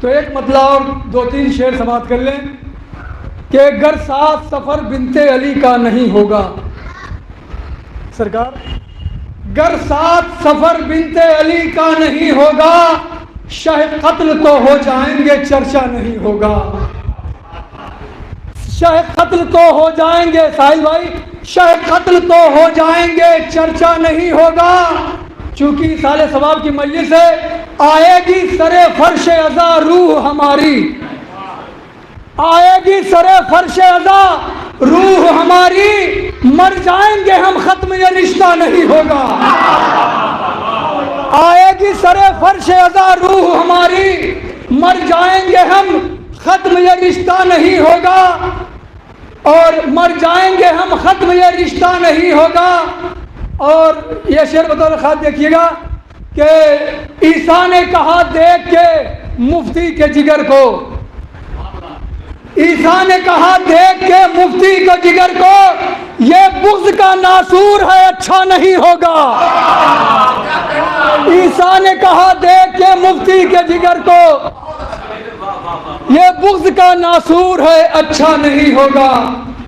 تو ایک مطلب اور 2-3 شعر سماعت کر لیں کہ گر ساتھ سفر بنت علی کا نہیں ہوگا سرکار، گر ساتھ سفر بنت علی کا نہیں ہوگا، شہ قتل تو ہو جائیں گے چرچا نہیں ہوگا، شہ قتل تو ہو جائیں گے ساحل بھائی، شہ قتل تو ہو جائیں گے چرچا نہیں ہوگا، چونکہ سال ثواب کی مجلس ہے، آئے گی سرے فرش ازا روح ہماری، آئے گی سرے فرش ازا روح ہماری، مر جائیں گے ہم ختم یہ رشتہ نہیں ہوگا، آئے گی سرے فرش ازا روح ہماری، مر جائیں گے ہم ختم یہ رشتہ نہیں ہوگا، اور مر جائیں گے ہم ختم یہ رشتہ نہیں ہوگا۔ اور یہ شعر بطور خاص دیکھیے گا کہ عیسیٰ نے کہا دیکھ کے مفتی کے جگر کو، عیسیٰ نے کہا دیکھ کے مفتی کے جگر کو، یہ بغض کا ناسور ہے اچھا نہیں ہوگا، عیسیٰ نے کہا دیکھ کے مفتی کے جگر کو، یہ بغض کا ناسور ہے اچھا نہیں ہوگا،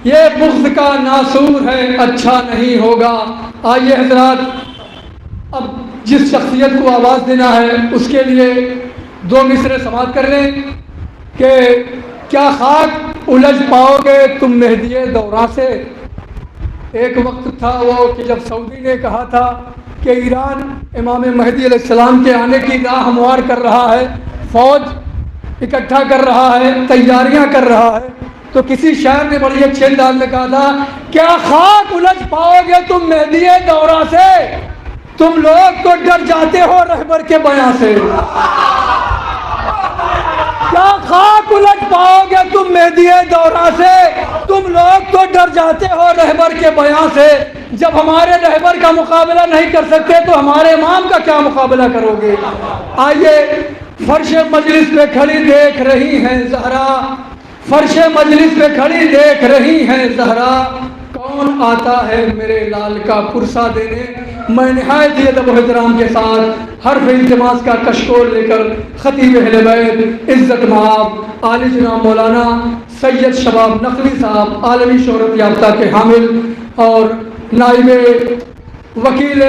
یہ بغض کا ناسور ہے اچھا نہیں ہوگا۔ آئیے حضرات، اب جس شخصیت کو آواز دینا ہے اس کے لیے 2 مصرے سماعت کر لیں کہ کیا خاک الجھ پاؤ گے تم مہدی دوران سے۔ ایک وقت تھا وہ کہ جب سعودی نے کہا تھا کہ ایران امام مہدی علیہ السلام کے آنے کی راہ ہموار کر رہا ہے، فوج اکٹھا کر رہا ہے، تیاریاں کر رہا ہے، تو کسی شاعر نے بڑی اچھے انداز میں کہا تھا کیا خاک الجھ پاؤ گے تم مہدی دورہ سے، تم لوگ تو ڈر جاتے ہو رہبر کے بیاں سے، کیا خاک الجھ پاؤ گے تم مہدی دورہ سے، تم لوگ تو ڈر جاتے ہو رہبر کے بیاں سے، جب ہمارے رہبر کا مقابلہ نہیں کر سکتے تو ہمارے امام کا کیا مقابلہ کرو گے۔ آئیے، فرش مجلس پہ کھڑی دیکھ رہی ہیں زہرا، فرش مجلس پہ کھڑی دیکھ رہی ہیں زہرا، کون آتا ہے میرے لال کا پرسہ دینے، میں نہایت ہی ادب و احترام کے ساتھ حرف التماس کا کشکول لے کر خطیب اہل بیت عزت مآب عالی جناب مولانا سید شباب نقوی صاحب عالمی شہرت یافتہ کے حامل اور نائب وکیل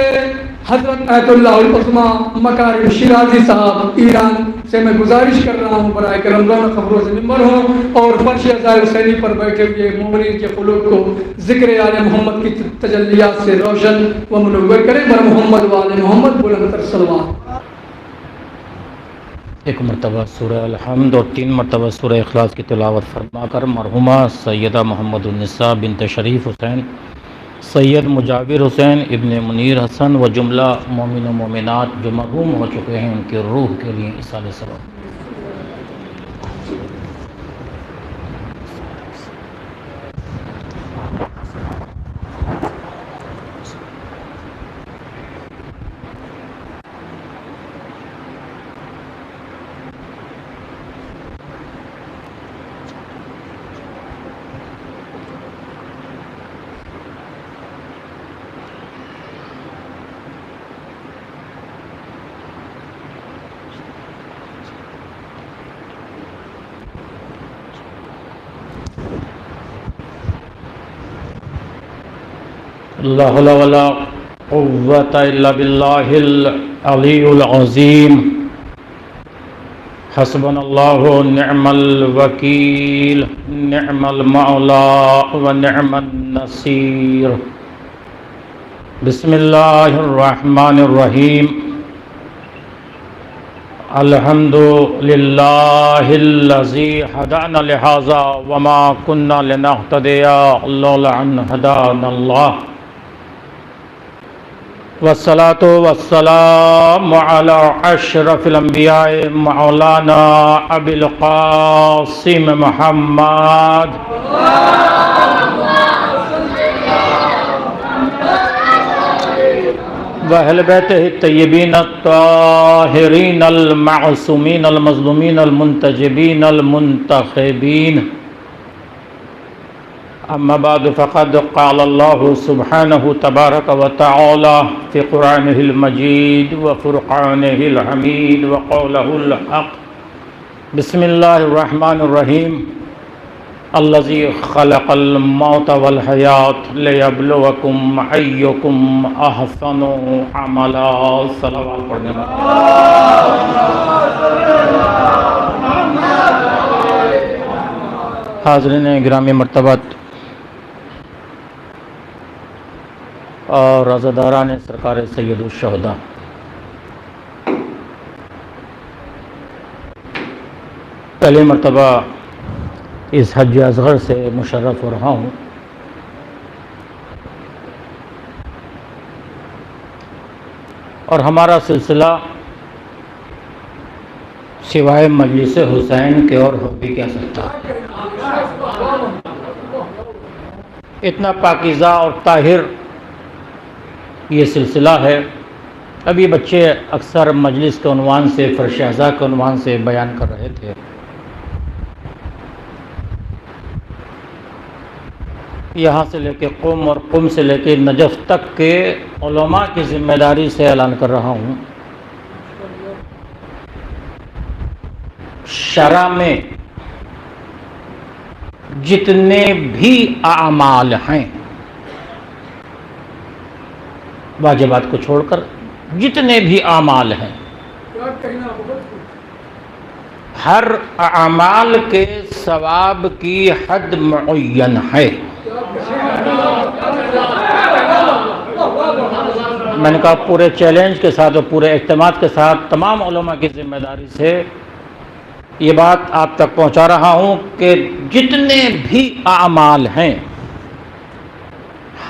حضرت آیت اللہ العظمیٰ مکارم شیرازی صاحب ایران سے میں گزارش کر رہا ہوں برائے کرم رونق خبروں سے ممبر ہوں اور فرش عزائے حسینی پر بیٹھے ہوئے مومنین کے قلوب کو ذکر آل محمد کی تجلیات سے روشن و منور کریں۔ بر محمد و آل محمد بلند تر صلوات۔ ایک مرتبہ سورہ الحمد اور 3 مرتبہ سورہ اخلاص کی تلاوت فرما کر مرحومہ سیدہ محمد النساء بنت شریف حسین، سید مجاور حسین ابن منیر حسن و جملہ مومن و مومنات جو مرحوم ہو چکے ہیں ان کی روح کے لیے ایصال ثواب۔ لا حول ولا قوة إلا بالله العلي العظيم حسبنا الله ونعم الوكيل نعم المولى ونعم النصير بسم الله الرحمن الرحيم الحمد لله الذي هدانا لهذا وما كنا لنهتدي لولا أن هدانا الله والصلاة والسلام على أشرف الأنبياء مولانا أبي القاسم محمد وأهل بيته الطيبين الطاهرين المعصومين المظلومين المنتجبين المنتخبين أما بعد فقد قال الله سبحانه تبارك وتعالى في قرآنه المجيد وفرقانه الحميد وقوله الحق بسم اللہ الرحمن الرحیم الذی خلق الموت والحیات لیبلوکم ایکم احسن عملا. صلوات پڑھنے میں حاضرین گرامی مرتبت اور عزاداران سرکار سید الشہداء، پہلی مرتبہ اس حج اصغر سے مشرف ہو رہا ہوں. اور ہمارا سلسلہ سوائے مجلس حسین کے اور ہو بھی کیا سکتا ہے. اتنا پاکیزہ اور طاہر یہ سلسلہ ہے. ابھی بچے اکثر مجلس کے عنوان سے، فرش اعضاء کے عنوان سے بیان کر رہے تھے. یہاں سے لے کے قم اور قم سے لے کے نجف تک کے علماء کی ذمہ داری سے اعلان کر رہا ہوں. شرع میں جتنے بھی اعمال ہیں، واجبات کو چھوڑ کر جتنے بھی اعمال ہیں، ہر اعمال کے ثواب کی حد معین ہے. میں نے کہا پورے چیلنج کے ساتھ اور پورے اعتماد کے ساتھ تمام علماء کی ذمہ داری سے یہ بات آپ تک پہنچا رہا ہوں کہ جتنے بھی اعمال ہیں،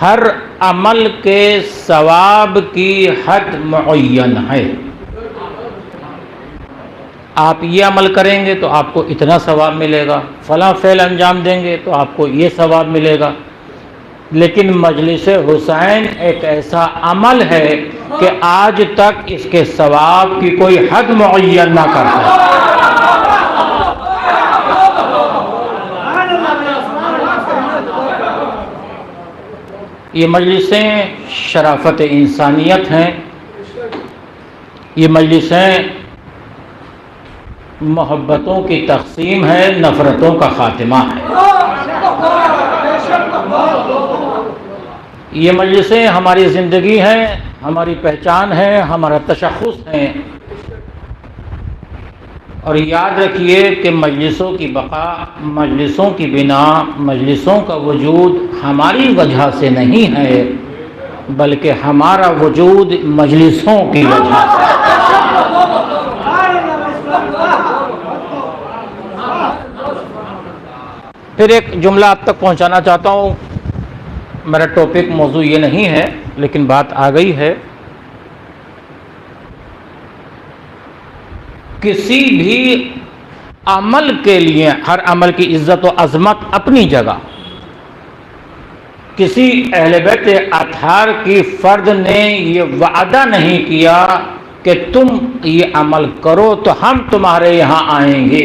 ہر عمل کے ثواب کی حد معین ہے. آپ یہ عمل کریں گے تو آپ کو اتنا ثواب ملے گا، فلاں فعل انجام دیں گے تو آپ کو یہ ثواب ملے گا. لیکن مجلس حسین ایک ایسا عمل ہے کہ آج تک اس کے ثواب کی کوئی حد معین نہ کر سکے. یہ مجلسیں شرافت انسانیت ہیں. یہ مجلسیں محبتوں کی تقسیم ہے، نفرتوں کا خاتمہ ہے. یہ مجلسیں ہماری زندگی ہیں، ہماری پہچان ہے، ہمارا تشخص ہے. اور یاد رکھیے کہ مجلسوں کی بقا، مجلسوں کی بنا، مجلسوں کا وجود ہماری وجہ سے نہیں ہے، بلکہ ہمارا وجود مجلسوں کی وجہ سے. پھر ایک جملہ آپ تک پہنچانا چاہتا ہوں. میرا ٹاپک موضوع یہ نہیں ہے، لیکن بات آ گئی ہے. کسی بھی عمل کے لیے، ہر عمل کی عزت و عظمت اپنی جگہ، کسی اہل بیت اطہار کی فرد نے یہ وعدہ نہیں کیا کہ تم یہ عمل کرو تو ہم تمہارے یہاں آئیں گے.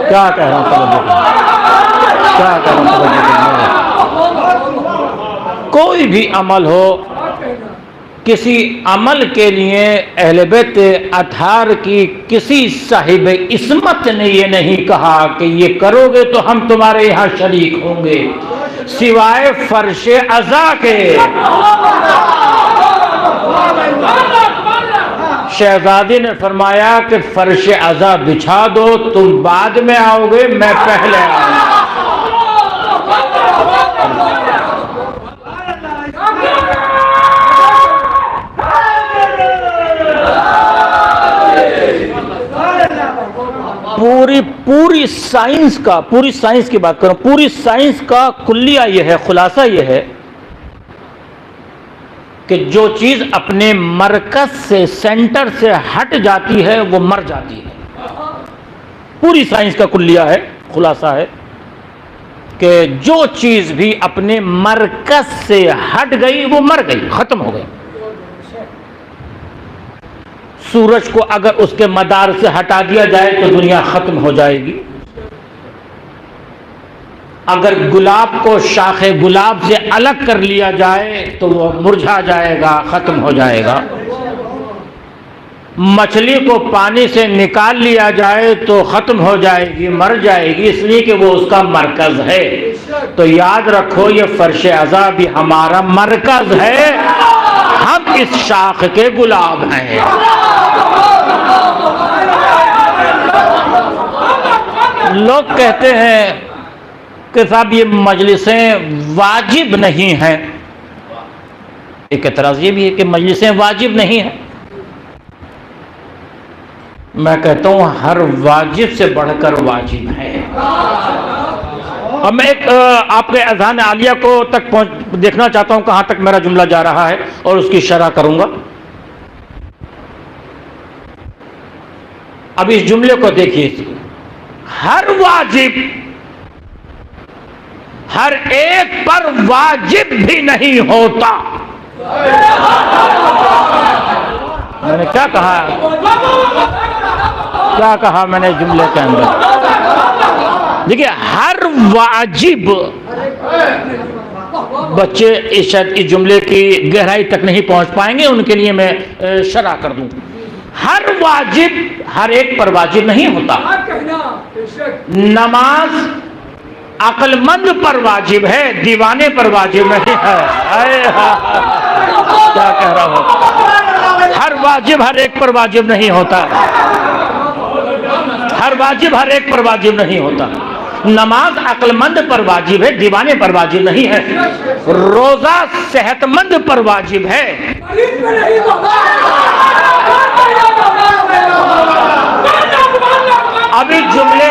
کیا کہہ رہا ہوں؟ کیا کہہ رہا ہوں؟ کوئی بھی عمل ہو، کسی عمل کے لیے اہل بیت اطہار کی کسی صاحب عصمت نے یہ نہیں کہا کہ یہ کرو گے تو ہم تمہارے یہاں شریک ہوں گے، سوائے فرش عزا کے. شہزادی نے فرمایا کہ فرش عزا بچھا دو، تم بعد میں آؤ گے، میں پہلے آؤں گا. پوری سائنس کی بات کروں، پوری سائنس کا کلیہ یہ ہے، خلاصہ یہ ہے کہ جو چیز اپنے مرکز سے، سینٹر سے ہٹ جاتی ہے وہ مر جاتی ہے. پوری سائنس کا کلیہ ہے، خلاصہ ہے کہ جو چیز بھی اپنے مرکز سے ہٹ گئی وہ مر گئی، ختم ہو گئی. سورج کو اگر اس کے مدار سے ہٹا دیا جائے تو دنیا ختم ہو جائے گی. اگر گلاب کو شاخ گلاب سے الگ کر لیا جائے تو وہ مرجھا جائے گا، ختم ہو جائے گا. مچھلی کو پانی سے نکال لیا جائے تو ختم ہو جائے گی، مر جائے گی، اس لیے کہ وہ اس کا مرکز ہے۔ تو یاد رکھو یہ فرش ازا بھی ہمارا مرکز ہے، ہم اس شاخ کے گلاب ہیں۔ لوگ کہتے ہیں کہ صاحب یہ مجلسیں واجب نہیں ہیں، ایک اعتراض یہ بھی ہے کہ مجلسیں واجب نہیں ہیں۔ میں کہتا ہوں ہر واجب سے بڑھ کر واجب ہے۔ اب میں ایک آپ کے اذہان عالیہ کو تک دیکھنا چاہتا ہوں کہاں تک میرا جملہ جا رہا ہے اور اس کی شرح کروں گا۔ اب اس جملے کو دیکھیے، ہر واجب ہر ایک پر واجب بھی نہیں ہوتا۔ میں نے کیا کہا میں نے جملے کے اندر؟ دیکھیے ہر واجب، بچے اس جملے کی گہرائی تک نہیں پہنچ پائیں گے، ان کے لیے میں شرح کر دوں۔ ہر واجب ہر ایک پر واجب نہیں ہوتا۔ نماز عقل مند پر واجب ہے، دیوانے پر واجب نہیں ہے۔ کیا کہہ رہا ہوں؟ ہر واجب ہر ایک پر واجب نہیں ہوتا، ہر واجب ہر ایک پر واجب نہیں ہوتا۔ نماز عقل مند پر واجب ہے، دیوانے پر واجب نہیں ہے۔ روزہ صحت مند پر واجب ہے۔ ابھی جملے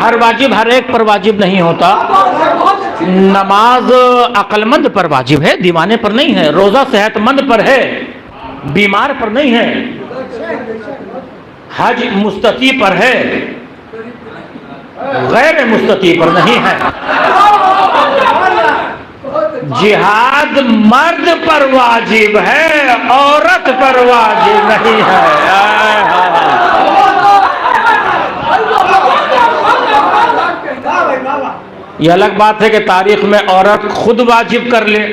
ہر واجب ہر ایک پر واجب نہیں ہوتا۔ نماز عقل مند پر واجب ہے، دیوانے پر نہیں ہے۔ روزہ صحت مند پر ہے، بیمار پر نہیں ہے۔ حج مستطیع پر ہے، غیر مستطیع پر نہیں ہے۔ جہاد مرد پر واجب ہے، عورت پر واجب نہیں ہے۔ یہ الگ بات ہے کہ تاریخ میں عورت خود واجب کر لے،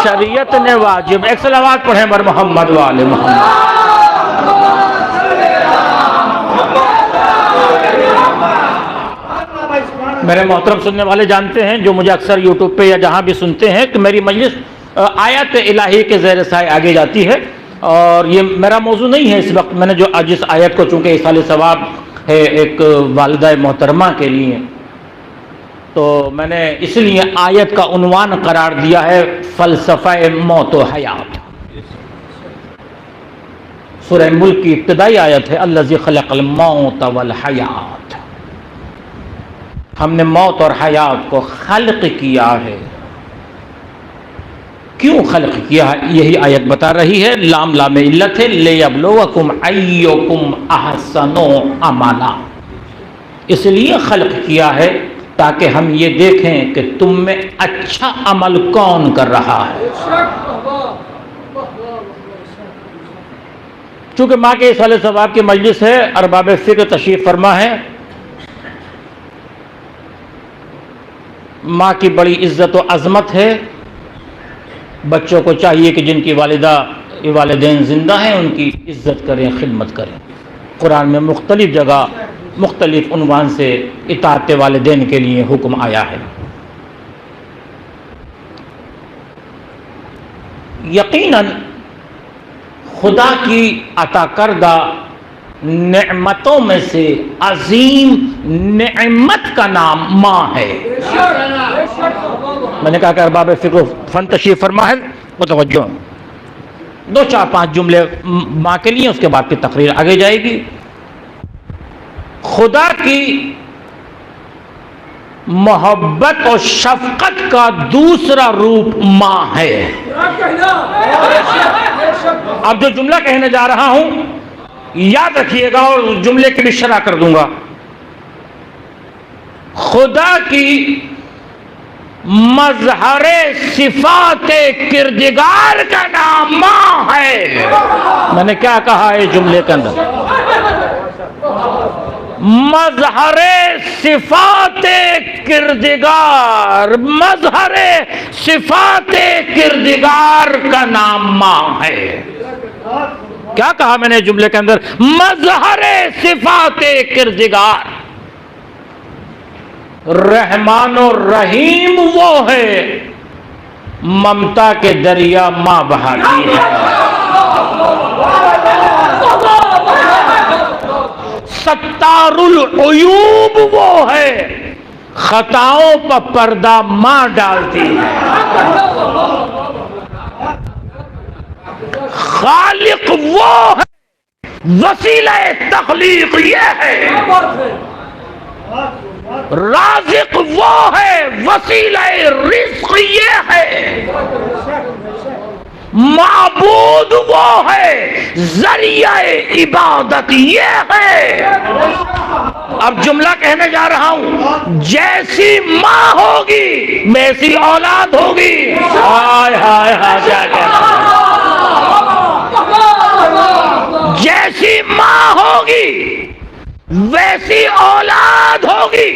شریعت نے واجب۔ ایک صلوات پڑھیں بر محمد وآل محمد۔ میرے محترم سننے والے جانتے ہیں، جو مجھے اکثر یوٹیوب پہ یا جہاں بھی سنتے ہیں، کہ میری مجلس آیت الہی کے زیر سائے آگے جاتی ہے، اور یہ میرا موضوع نہیں ہے اس وقت۔ میں نے جو جس آیت کو چونکہ ایصال ثواب ہے ایک والدہ محترمہ کے لیے، تو میں نے اس لیے آیت کا عنوان قرار دیا ہے فلسفہ موت و حیات۔ سورہ ملک کی ابتدائی آیت ہے الذی خلق الموت والحیات۔ ہم نے موت اور حیات کو خلق کیا ہے۔ کیوں خلق کیا ہے یہی آیت بتا رہی ہے۔ لام لام علت ہے، لیبلوکم ایکم احسن عملا۔ اس لیے خلق کیا ہے تاکہ ہم یہ دیکھیں کہ تم میں اچھا عمل کون کر رہا ہے۔ چونکہ ماں کے ایصال ثواب کی مجلس ہے، ارباب فکر تشریف فرما ہے، ماں کی بڑی عزت و عظمت ہے۔ بچوں کو چاہیے کہ جن کی والدین زندہ ہیں ان کی عزت کریں، خدمت کریں۔ قرآن میں مختلف جگہ مختلف عنوان سے اطاعت والدین کے لیے حکم آیا ہے۔ یقیناً خدا کی عطا کردہ نعمتوں میں سے عظیم نعمت کا نام ماں ہے۔ میں نے کہا کہ ارباب فکر و فن تشریف فرما ہے، متوجہ۔ 2-4-5 جملے ماں کے لیے، اس کے بعد کی تقریر آگے جائے گی۔ خدا کی محبت اور شفقت کا دوسرا روپ ماں ہے۔ اب جو جملہ کہنے جا رہا ہوں یاد رکھیے گا، اور جملے کی بھی شرح کر دوں گا۔ خدا کی مظہر صفات کردگار کا نام ماں ہے۔ میں نے کیا کہا ہے جملے کے اندر؟ مظہر صفات کردگار، مظہر صفات کردگار کا نام ماں ہے۔ کیا کہا میں نے جملے کے اندر؟ مظہر صفات کردگار۔ رحمان و رحیم وہ ہے، ممتا کے دریا ماں بہاتی ہے۔ ستار العیوب وہ ہے، خطاؤں پر پردہ ماں ڈالتی ہے۔ خالق وہ ہے، وسیلہ تخلیق یہ ہے۔ رازق وہ ہے، وسیلہ رزق یہ ہے۔ معبود وہ ہے، ذریعہ عبادت یہ ہے۔ اب جملہ کہنے جا رہا ہوں، جیسی ماں ہوگی ویسی اولاد ہوگی۔ ہائے ہائے ہائے کیا کہنا۔ جیسی ماں ہوگی ویسی اولاد ہوگی۔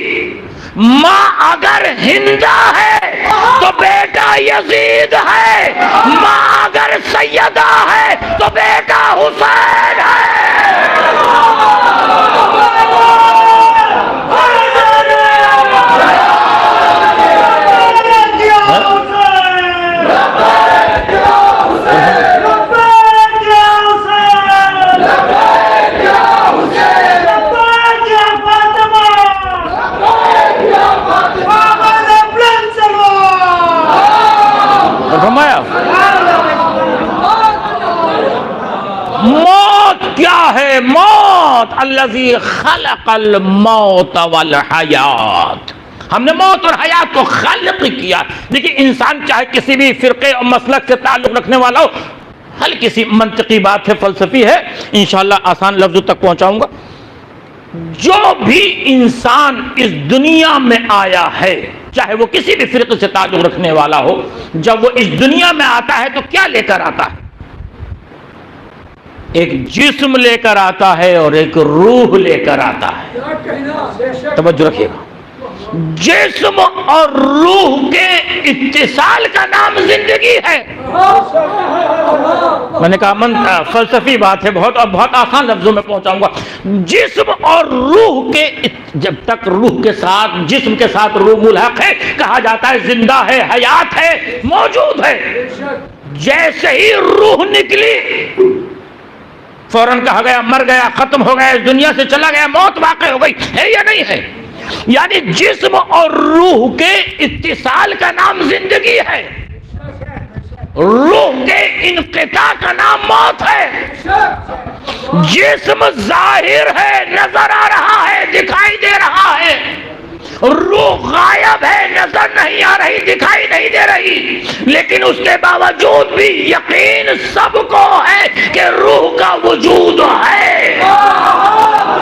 ماں اگر ہندہ ہے تو بیٹا یزید ہے، ماں اگر سیدہ ہے تو بیٹا حسین ہے۔ موت کیا ہے؟ موت الذی خلق الموت والحیات۔ ہم نے موت اور حیات کو خالق کیا۔ دیکھیں انسان چاہے کسی بھی فرقے اور مسلک سے تعلق رکھنے والا ہو، ہلکی سی منطقی بات ہے، فلسفی ہے، انشاءاللہ آسان لفظوں تک پہنچاؤں گا۔ جو بھی انسان اس دنیا میں آیا ہے، چاہے وہ کسی بھی فرقے سے تعلق رکھنے والا ہو، جب وہ اس دنیا میں آتا ہے تو کیا لے کر آتا ہے؟ ایک جسم لے کر آتا ہے اور ایک روح لے کر آتا ہے۔ توجہ رکھیے گا، جسم اور روح کے اتصال کا نام زندگی ہے۔ میں نے کہا فلسفی بات ہے، بہت آسان لفظوں میں پہنچاؤں گا۔ جسم اور روح کے، جب تک روح کے ساتھ جسم کے ساتھ روح ملحق ہے، کہا جاتا ہے زندہ ہے، حیات ہے، موجود ہے۔ جیسے ہی روح نکلی فوراً کہا گیا مر گیا، ختم ہو گیا، اس دنیا سے چلا گیا، موت واقع ہو گئی، ہے یا نہیں ہے؟ یعنی جسم اور روح کے اتصال کا نام زندگی ہے، روح کے انقطاع کا نام موت ہے۔ جسم ظاہر ہے، نظر آ رہا ہے، دکھائی دے رہا ہے، روح غائب ہے، نظر نہیں آ رہی، دکھائی نہیں دے رہی، لیکن اس کے باوجود بھی یقین سب کو ہے کہ روح کا وجود ہے۔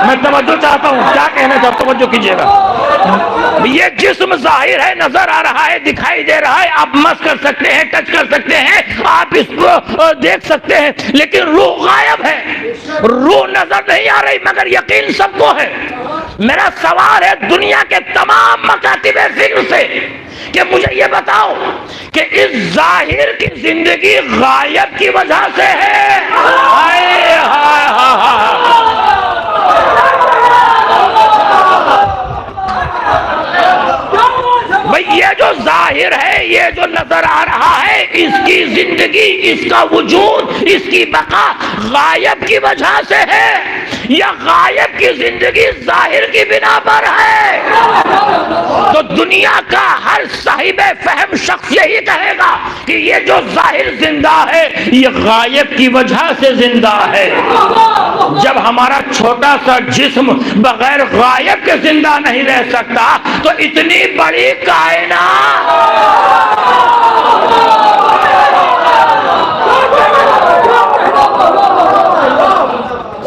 میں توجہ چاہتا ہوں، کیا کہنا چاہتا ہوں، توجہ کیجئے گا۔ یہ جسم ظاہر ہے، نظر آ رہا ہے، دکھائی دے رہا ہے، آپ مس کر سکتے ہیں، ٹچ کر سکتے ہیں، آپ اس کو دیکھ سکتے ہیں، لیکن روح غائب ہے، روح نظر نہیں آ رہی، مگر یقین سب کو ہے۔ میرا سوال ہے دنیا کے تمام مکاتب فکر سے کہ مجھے یہ بتاؤ کہ اس ظاہر کی زندگی غائب کی وجہ سے ہے؟ ہائے ہائے ہائے، بھئی یہ جو ظاہر ہے، یہ جو نظر آ رہا ہے، اس کی زندگی، اس کا وجود، اس کی بقا غائب کی وجہ سے ہے یا غائب کی زندگی ظاہر کی بنا پر ہے؟ تو دنیا کا ہر صاحب فہم شخص یہی کہے گا کہ یہ جو ظاہر زندہ ہے یہ غائب کی وجہ سے زندہ ہے۔ جب ہمارا چھوٹا سا جسم بغیر غائب کے زندہ نہیں رہ سکتا تو اتنی بڑی کائنات۔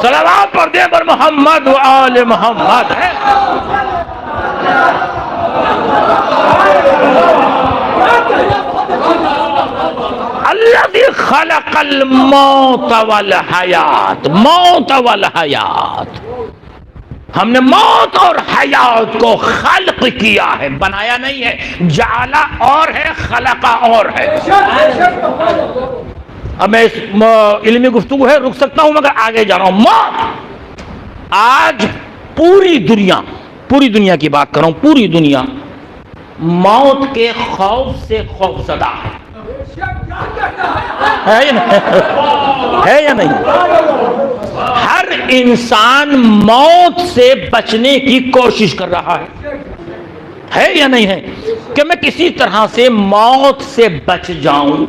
صلوات پڑھ دیں پر محمد و آل محمد ہے۔ خلق الموت والحیات، موت والحیات، ہم نے موت اور حیات کو خلق کیا ہے، بنایا نہیں ہے۔ جعلہ اور ہے، خلقہ اور ہے۔ اب میں اس علمی گفتگو ہے رک سکتا ہوں مگر آگے جا رہا ہوں۔ موت آج پوری دنیا کی بات کر رہا ہوں، پوری دنیا موت کے خوف سے خوف زدہ ہے یا نہیں؟ ہر انسان موت سے بچنے کی کوشش کر رہا ہے یا نہیں ہے؟ کہ میں کسی طرح سے موت سے بچ جاؤں۔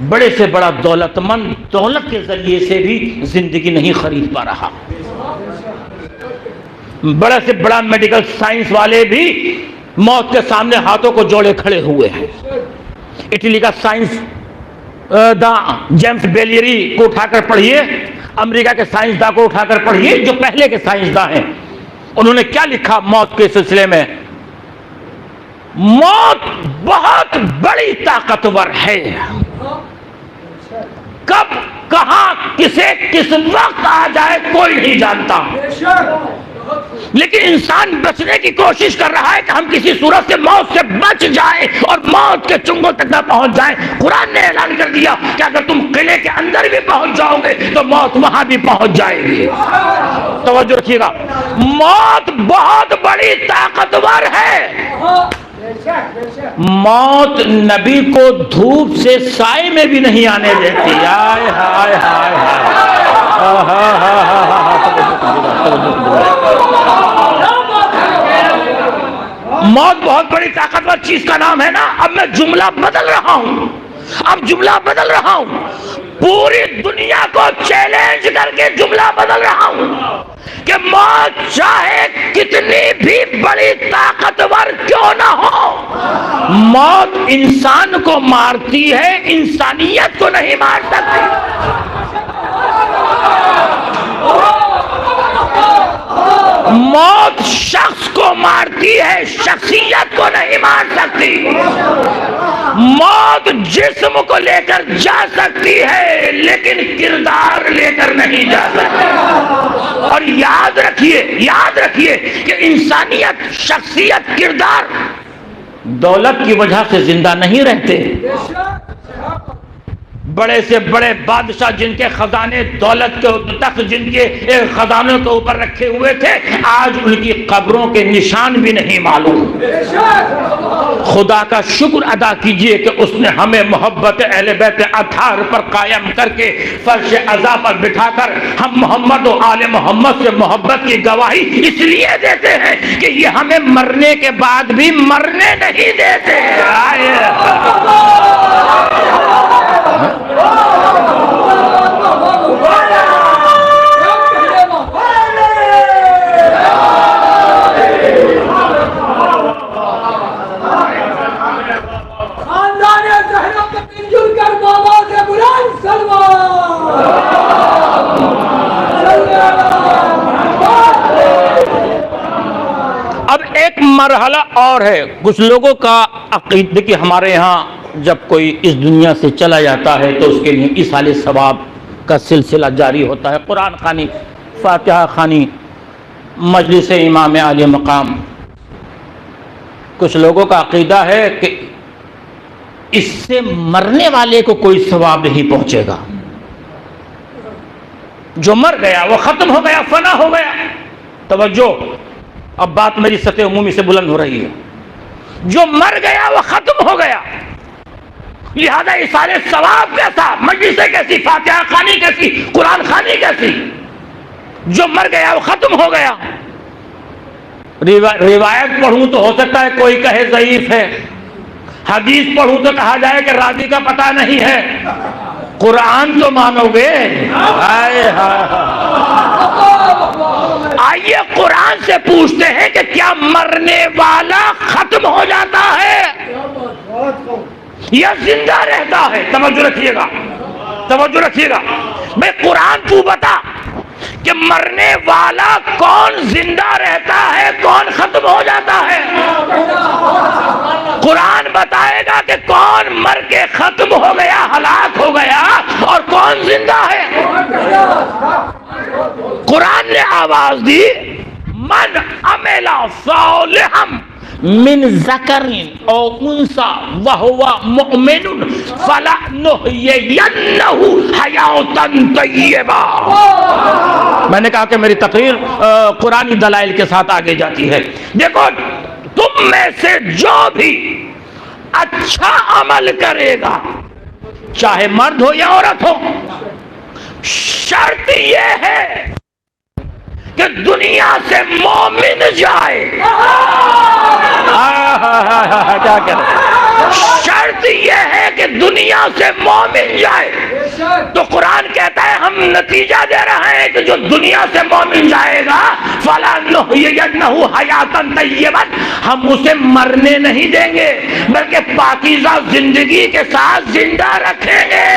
بڑے سے بڑا دولت مند دولت کے ذریعے سے بھی زندگی نہیں خرید پا رہا، بڑا سے بڑا میڈیکل سائنس والے بھی موت کے سامنے ہاتھوں کو جوڑے کھڑے ہوئے ہیں۔ اٹلی کا سائنس داں جیمز بیلیری کو اٹھا کر پڑھیے، امریکہ کے سائنس داں کو اٹھا کر پڑھیے جو پہلے کے سائنس داں ہیں، انہوں نے کیا لکھا موت کے سلسلے میں؟ موت بہت بڑی طاقتور ہے، کب کہاں کسے کس وقت آ جائے کوئی نہیں جانتا، لیکن انسان بچنے کی کوشش کر رہا ہے کہ ہم کسی صورت سے موت سے بچ جائیں اور موت کے چنگل تک نہ پہنچ جائیں۔ قرآن نے اعلان کر دیا کہ اگر تم قلعے کے اندر بھی پہنچ جاؤ گے تو موت وہاں بھی پہنچ جائے گی۔ توجہ رکھیے گا، موت بہت بڑی طاقتور ہے۔ موت نبی کو دھوپ سے سائے میں بھی نہیں آنے دیتی۔ ہائے ہائے ہائے موت بہت بڑی طاقتور چیز کا نام ہے نا۔ اب میں جملہ بدل رہا ہوں، پوری دنیا کو چیلنج کر کے جملہ بدل رہا ہوں کہ موت چاہے کتنی بھی بڑی طاقتور کیوں نہ ہو، موت انسان کو مارتی ہے، انسانیت کو نہیں مار سکتی۔ موت شخص کو مارتی ہے، شخصیت کو نہیں مار سکتی۔ موت جسم کو لے کر جا سکتی ہے لیکن کردار لے کر نہیں جا سکتی۔ اور یاد رکھیے کہ انسانیت، شخصیت، کردار دولت کی وجہ سے زندہ نہیں رہتے۔ بڑے سے بڑے بادشاہ جن کے خزانے دولت کے تخت جن کے خزانوں کے اوپر رکھے ہوئے تھے، آج ان کی قبروں کے نشان بھی نہیں معلوم۔ خدا کا شکر ادا کیجئے کہ اس نے ہمیں محبت اہل بیت اطہار پر قائم کر کے فرش عزا پر بٹھا کر ہم محمد و آل محمد سے محبت کی گواہی اس لیے دیتے ہیں کہ یہ ہمیں مرنے کے بعد بھی مرنے نہیں دیتے۔ اب ایک مرحلہ اور ہے، کچھ لوگوں کا عقیدہ کہ ہمارے ہاں جب کوئی اس دنیا سے چلا جاتا ہے تو اس کے لیے ایصال ثواب کا سلسلہ جاری ہوتا ہے، قرآن خوانی، فاتحہ خوانی، مجلس امام عالی مقام۔ کچھ لوگوں کا عقیدہ ہے کہ اس سے مرنے والے کو کوئی ثواب نہیں پہنچے گا، جو مر گیا وہ ختم ہو گیا، فنا ہو گیا۔ توجہ، اب بات میری سطح عمومی سے بلند ہو رہی ہے۔ جو مر گیا وہ ختم ہو گیا، لہذا ایصال ثواب کیسا، مجلس کیسی، فاتحہ خوانی کیسی، قرآن خوانی کیسی؟ جو مر گیا وہ ختم ہو گیا۔ روایت پڑھوں تو ہو سکتا ہے کوئی کہے ضعیف ہے، حدیث پڑھوں تو کہا جائے کہ راوی کا پتہ نہیں ہے، قرآن تو مانو گے؟ آئیے قرآن سے پوچھتے ہیں کہ کیا مرنے والا ختم ہو جاتا ہے یا زندہ رہتا ہے؟ توجہ رکھیے گا، بھئی قرآن تو بتا کہ مرنے والا کون زندہ رہتا ہے، کون ختم ہو جاتا ہے؟ قرآن بتائے گا کہ کون مر کے ختم ہو گیا، ہلاک ہو گیا، اور کون زندہ ہے۔ قرآن نے آواز دی، من عمل صالحا من ذکر او انثی وہو مؤمن فلنحیینہ حیاۃ طیبہ۔ میں نے کہا کہ میری تقریر قرآنی دلائل کے ساتھ آگے جاتی ہے۔ دیکھو، تم میں سے جو بھی اچھا عمل کرے گا، چاہے مرد ہو یا عورت ہو، شرط یہ ہے کہ دنیا سے مومن جائے۔ کیا کرے؟ شرط یہ ہے کہ دنیا سے مومن جائے۔ تو قرآن کہتا ہے ہم نتیجہ دے رہے ہیں کہ جو دنیا سے مومن جائے گا فَلَنُحْيِيَنَّهُ حَيَاةً طَيِّبَةً، ہم اسے مرنے نہیں دیں گے بلکہ پاکیزہ زندگی کے ساتھ زندہ رکھیں گے۔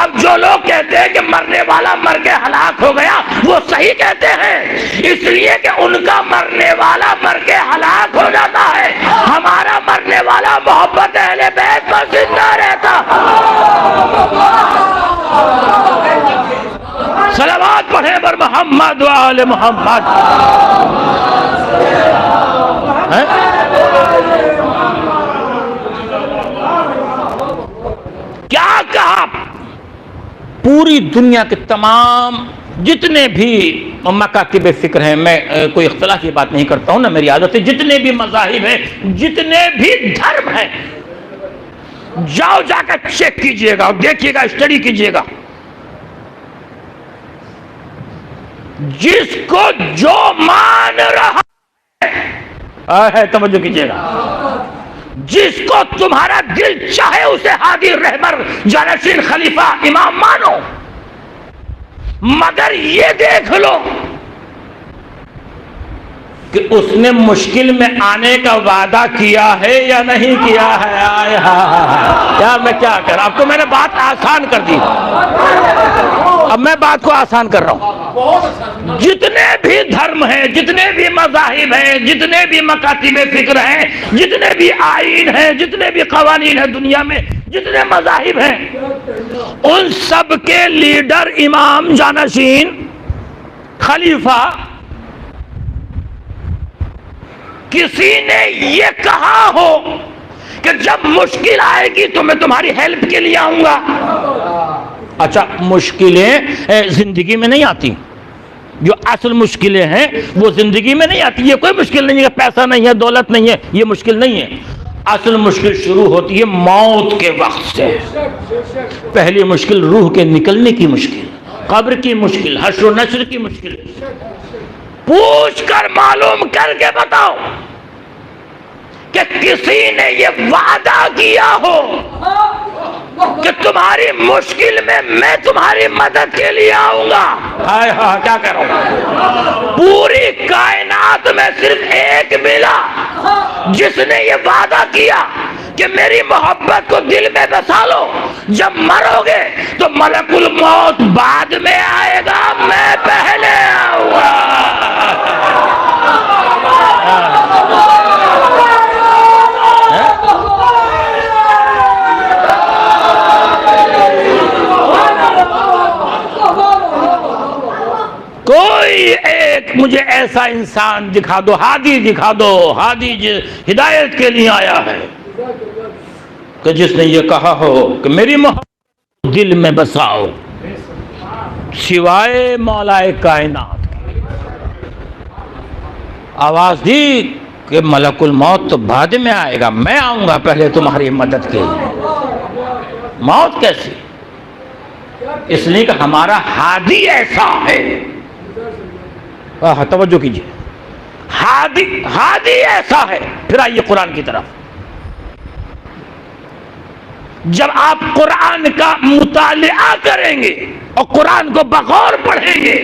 اب جو لوگ کہتے ہیں کہ مرنے والا مر کے ہلاک ہو گیا، وہ صحیح کہتے ہیں، اس لیے کہ ان کا مرنے والا مر کے ہلاک ہو جاتا ہے، ہمارا مرنے والا محبت اہل بیت پر زندہ رہتا۔ صلوات پڑھیں پر محمد و آل محمد۔ کیا کہا؟ پوری دنیا کے تمام جتنے بھی مکاتب فکر ہیں، میں کوئی اختلاف کی بات نہیں کرتا ہوں، نہ میری عادت ہے، جتنے بھی مذاہب ہیں، جتنے بھی دھرم ہیں، جاؤ جا کر چیک کیجئے گا، دیکھیے گا، اسٹڈی کیجئے گا، جس کو جو مان رہا ہے، توجہ کیجئے گا، جس کو تمہارا دل چاہے اسے ہادی، رہبر، جانشین، خلیفہ، امام مانو، مگر یہ دیکھ لو کہ اس نے مشکل میں آنے کا وعدہ کیا ہے یا نہیں کیا ہے۔ یار میں کیا کر رہا ہوں، اب تو میں نے بات آسان کر دی، اب میں بات کو آسان کر رہا ہوں۔ جتنے بھی دھرم ہیں، جتنے بھی مذاہب ہیں، جتنے بھی مکاتب فکر ہیں، جتنے بھی آئین ہیں، جتنے بھی قوانین ہیں دنیا میں، جتنے مذاہب ہیں، ان سب کے لیڈر، امام، جانشین، خلیفہ، کسی نے یہ کہا ہو کہ جب مشکل آئے گی تو میں تمہاری ہیلپ کے لیے آؤں گا؟ اچھا، مشکلیں زندگی میں نہیں آتی، جو اصل مشکلیں ہیں وہ زندگی میں نہیں آتی۔ یہ کوئی مشکل نہیں ہے، پیسہ نہیں ہے، دولت نہیں ہے، یہ مشکل نہیں ہے۔ اصل مشکل شروع ہوتی ہے موت کے وقت سے۔ پہلی مشکل روح کے نکلنے کی مشکل، قبر کی مشکل، حشر و نشر کی مشکل۔ پوچھ کر معلوم کر کے بتاؤ کہ کسی نے یہ وعدہ کیا ہو کہ تمہاری مشکل میں تمہاری مدد کے لیے آؤں گا؟ کیا کر رہا ہوں؟ پوری کائنات میں صرف ایک ملا جس نے یہ وعدہ کیا کہ میری محبت کو دل میں بسا لو، جب مرو گے تو ملک الموت بعد میں آئے گا، میں پہلے آؤں گا۔ کوئی ایک مجھے ایسا انسان دکھا دو، ہادی دکھا دو، ہادی ہدایت کے لیے آیا ہے، کہ جس نے یہ کہا ہو کہ میری محبت دل میں بساؤ، سوائے مولا کائنات کی۔ آواز دی کہ ملک الموت تو بعد میں آئے گا، میں آؤں گا پہلے تمہاری مدد کے لیے۔ موت کیسی؟ اس لیے کہ ہمارا ہادی ایسا ہے۔ توجہ کیجئے، ہادی ایسا ہے۔ پھر آئیے قرآن کی طرف۔ جب آپ قرآن کا مطالعہ کریں گے اور قرآن کو بغور پڑھیں گے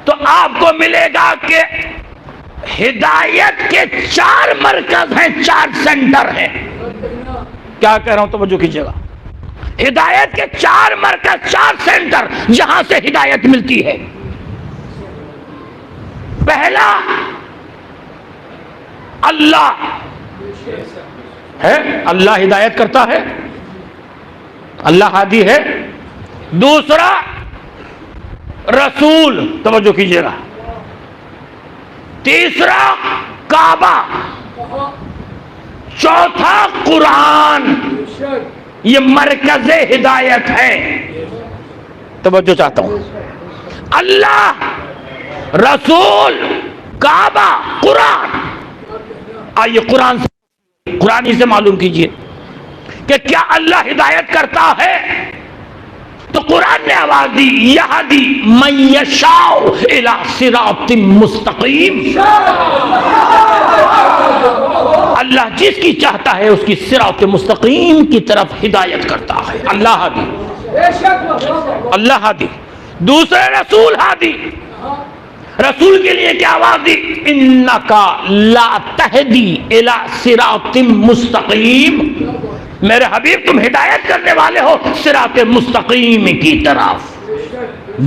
تو آپ کو ملے گا کہ ہدایت کے 4 مرکز ہیں، 4 سینٹر ہیں۔ کیا کہہ رہا ہوں، توجہ کیجئے گا۔ ہدایت کے 4 مرکز، 4 سینٹر جہاں سے ہدایت ملتی ہے۔ پہلا اللہ ہے، اللہ ہدایت کرتا ہے، اللہ ہادی ہے۔ دوسرا رسول، توجہ کیجیے گا۔ تیسرا کعبہ، چوتھا قرآن، یہ مرکز ہدایت ہے۔ توجہ چاہتا ہوں، اللہ، رسول، کعبہ، قرآن۔ آئیے قرآن ہی سے معلوم کیجئے کہ کیا اللہ ہدایت کرتا ہے؟ تو قرآن نے آواز دی، یہدی من یشاء الی صراط مستقیم۔ اللہ جس کی چاہتا ہے اس کی صراط مستقیم کی طرف ہدایت کرتا ہے۔ اللہ ہادی، اللہ ہادی۔ دوسرے رسول ہادی، رسول کے لیے کیا آواز دی؟ انکا لا تہدی الی صراط مستقیم، میرے حبیب تم ہدایت کرنے والے ہو صراط مستقیم کی طرف۔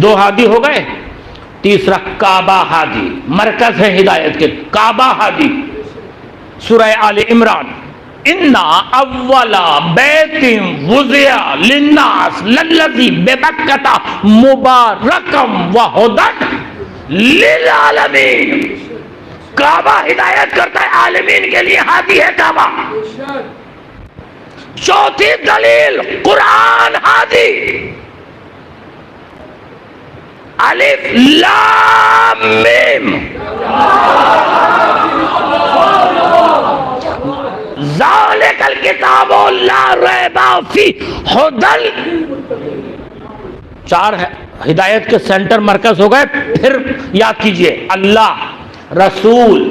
2 ہادی ہو گئے۔ تیسرا کعبہ ہادی، مرکز ہے ہدایت کے، کعبہ ہادی۔ سورہ آل عمران، انا اول بیت وضع للناس للذی ببکۃ مبارکا وہدی للعالمین۔ کعبہ ہدایت کرتا ہے، عالمین کے لیے ہادی ہے کعبہ۔ چوتھی دلیل قرآن ہادی، الف لام میم، ذالک الکتاب لا ریب فیہ ھدی۔ 4 ہدایت کے سینٹر مرکز ہو گئے۔ پھر یاد کیجئے، اللہ، رسول،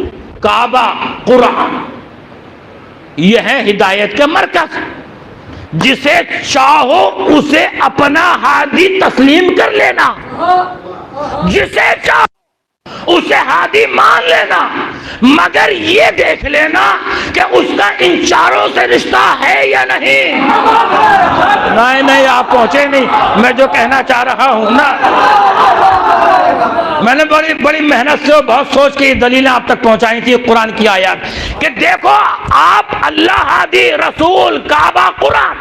کعبہ، قرآن، یہ ہے ہدایت کے مرکز۔ جسے چاہو اسے اپنا ہادی تسلیم کر لینا، جسے چاہو اسے ہادی مان لینا، مگر یہ دیکھ لینا کہ اس کا ان چاروں سے رشتہ ہے یا نہیں۔ نہیں آپ پہنچے نہیں، میں جو کہنا چاہ رہا ہوں نا، میں نے بڑی محنت سے اور بہت سوچ کے یہ دلیلیں آپ تک پہنچائی تھی قرآن کی آیات، کہ دیکھو آپ اللہ ہادی، رسول، کعبہ، قرآن،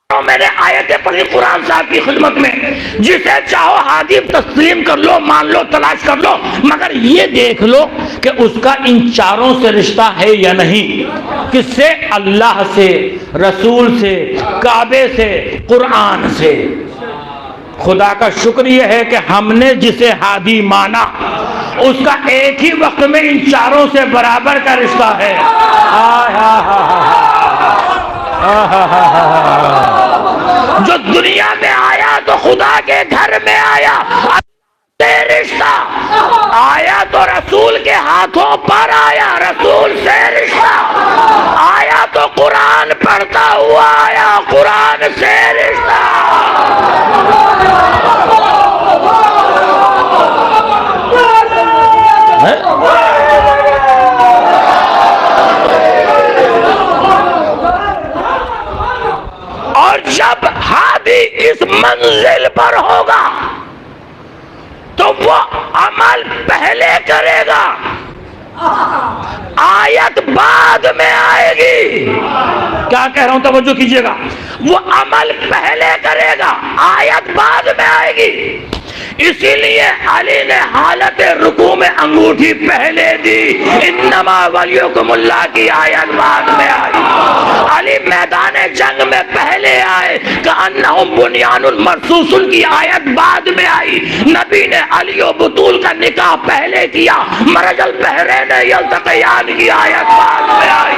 میں نے آیتیں پڑھی قرآن صاحب کی خدمت میں، جسے چاہو ہادی تسلیم کر لو، مان لو، تلاش کر لو، مگر یہ دیکھ لو کہ اس کا ان چاروں سے رشتہ ہے یا نہیں۔ کس سے؟ اللہ سے، رسول سے، کعبے سے، قرآن سے۔ خدا کا شکر یہ ہے کہ ہم نے جسے ہادی مانا اس کا ایک ہی وقت میں ان چاروں سے برابر کا رشتہ ہے۔ جو دنیا میں آیا تو خدا کے گھر میں آیا، سے رشتہ آیا تو رسول کے ہاتھوں پر آیا، رسول سے رشتہ آیا تو قرآن پڑھتا ہوا آیا، قرآن سے رشتہ۔ اور جب ہادی اس منزل پر ہوگا تو وہ عمل پہلے کرے گا، آیت بعد میں آئے گی۔ کیا کہہ رہا ہوں توجہ کیجئے گا، وہ عمل پہلے کرے گا، آیت بعد میں آئے گی۔ اسی لیے علی نے حالت رکوع میں انگوٹھی پہلے دی، انما ولیکم اللہ کی آیت بعد میں آئی۔ علی میدان جنگ میں پہلے آئے، کأنہم بنیان مرصوص کی آیت بعد میں آئی۔ نبی نے علی و بطول کا نکاح پہلے کیا، مرج البحرین یلتقیان کی آیت بعد میں آئی۔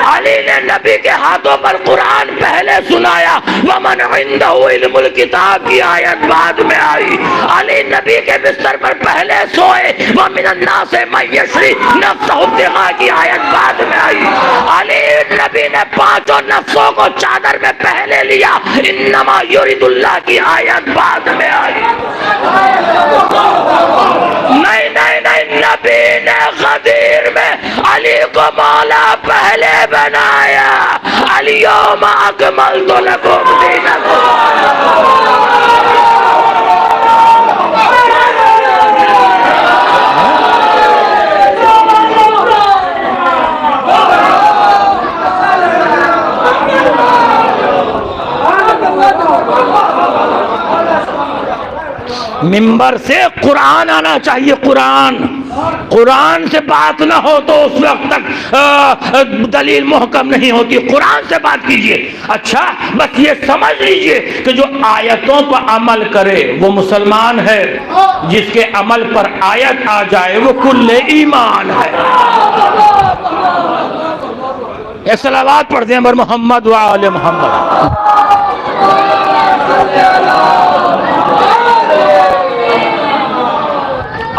علی نے نبی کے ہاتھوں پر قرآن پہلے سنایا، ومن عنده علم الکتاب کی آیت بعد میں آئی۔ علی نبی کے بستر پر پہلے سوئے، ومن الناس من یشری نفسہ ابتغاء کی آیت بعد میں آئی۔ علی نبی نے 5 نفسوں کو چادر میں پہلے لیا، انما یرید اللہ کی آیت بعد میں آئی۔ نہیں، نبی نے غدیر میں علی کو مولا پہلے بنایا، الیوم اکملت لکم دینکم. ممبر سے قرآن آنا چاہیے. قرآن سے بات نہ ہو تو اس وقت تک دلیل محکم نہیں ہوتی. قرآن سے بات کیجئے. اچھا بس یہ سمجھ لیجئے کہ جو آیتوں پر عمل کرے وہ مسلمان ہے, جس کے عمل پر آیت آ جائے وہ کل ایمان ہے. یہ صلوات پڑھ دیں بر محمد و آل محمد.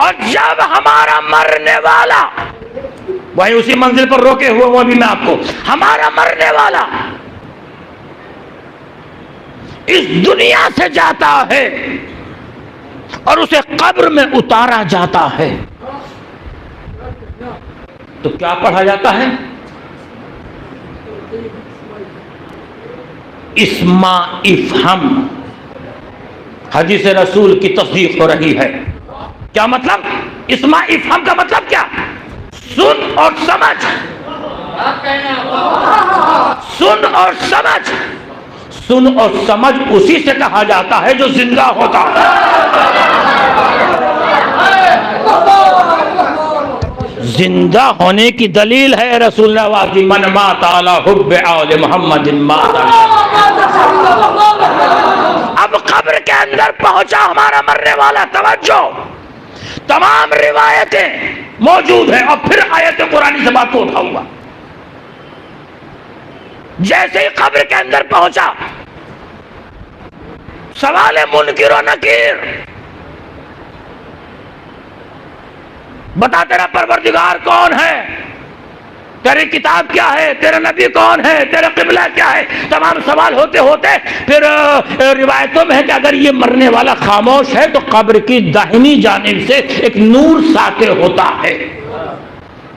اور جب ہمارا مرنے والا, وہی اسی منزل پر روکے ہوئے وہ بھی میں آپ کو, ہمارا مرنے والا اس دنیا سے جاتا ہے اور اسے قبر میں اتارا جاتا ہے تو کیا پڑھا جاتا ہے؟ اسما افہم. حدیث رسول کی تصدیق ہو رہی ہے. کیا مطلب؟ اسما افہم کا مطلب کیا؟ سن اور سمجھ. سن اور سمجھ. سن اور سمجھ اسی سے کہا جاتا ہے جو زندہ ہوتا ہے. زندہ ہونے کی دلیل ہے رسول اللہ کی من مات علی حب آل محمد مات. اب قبر کے اندر پہنچا ہمارا مرنے والا. توجہ, تمام روایتیں موجود ہیں اور پھر آیت قرآنی سے بات کو اٹھاؤں گا. جیسے ہی قبر کے اندر پہنچا سوال منکر و نکیر, بتا تیرا پروردگار کون ہے, تیری کتاب کیا ہے, تیرا نبی کون ہے, تیرا قبلہ کیا ہے. تمام سوال ہوتے ہوتے پھر روایتوں میں ہے کہ اگر یہ مرنے والا خاموش ہے تو قبر کی داہنی جانب سے ایک نور ساطع ہوتا ہے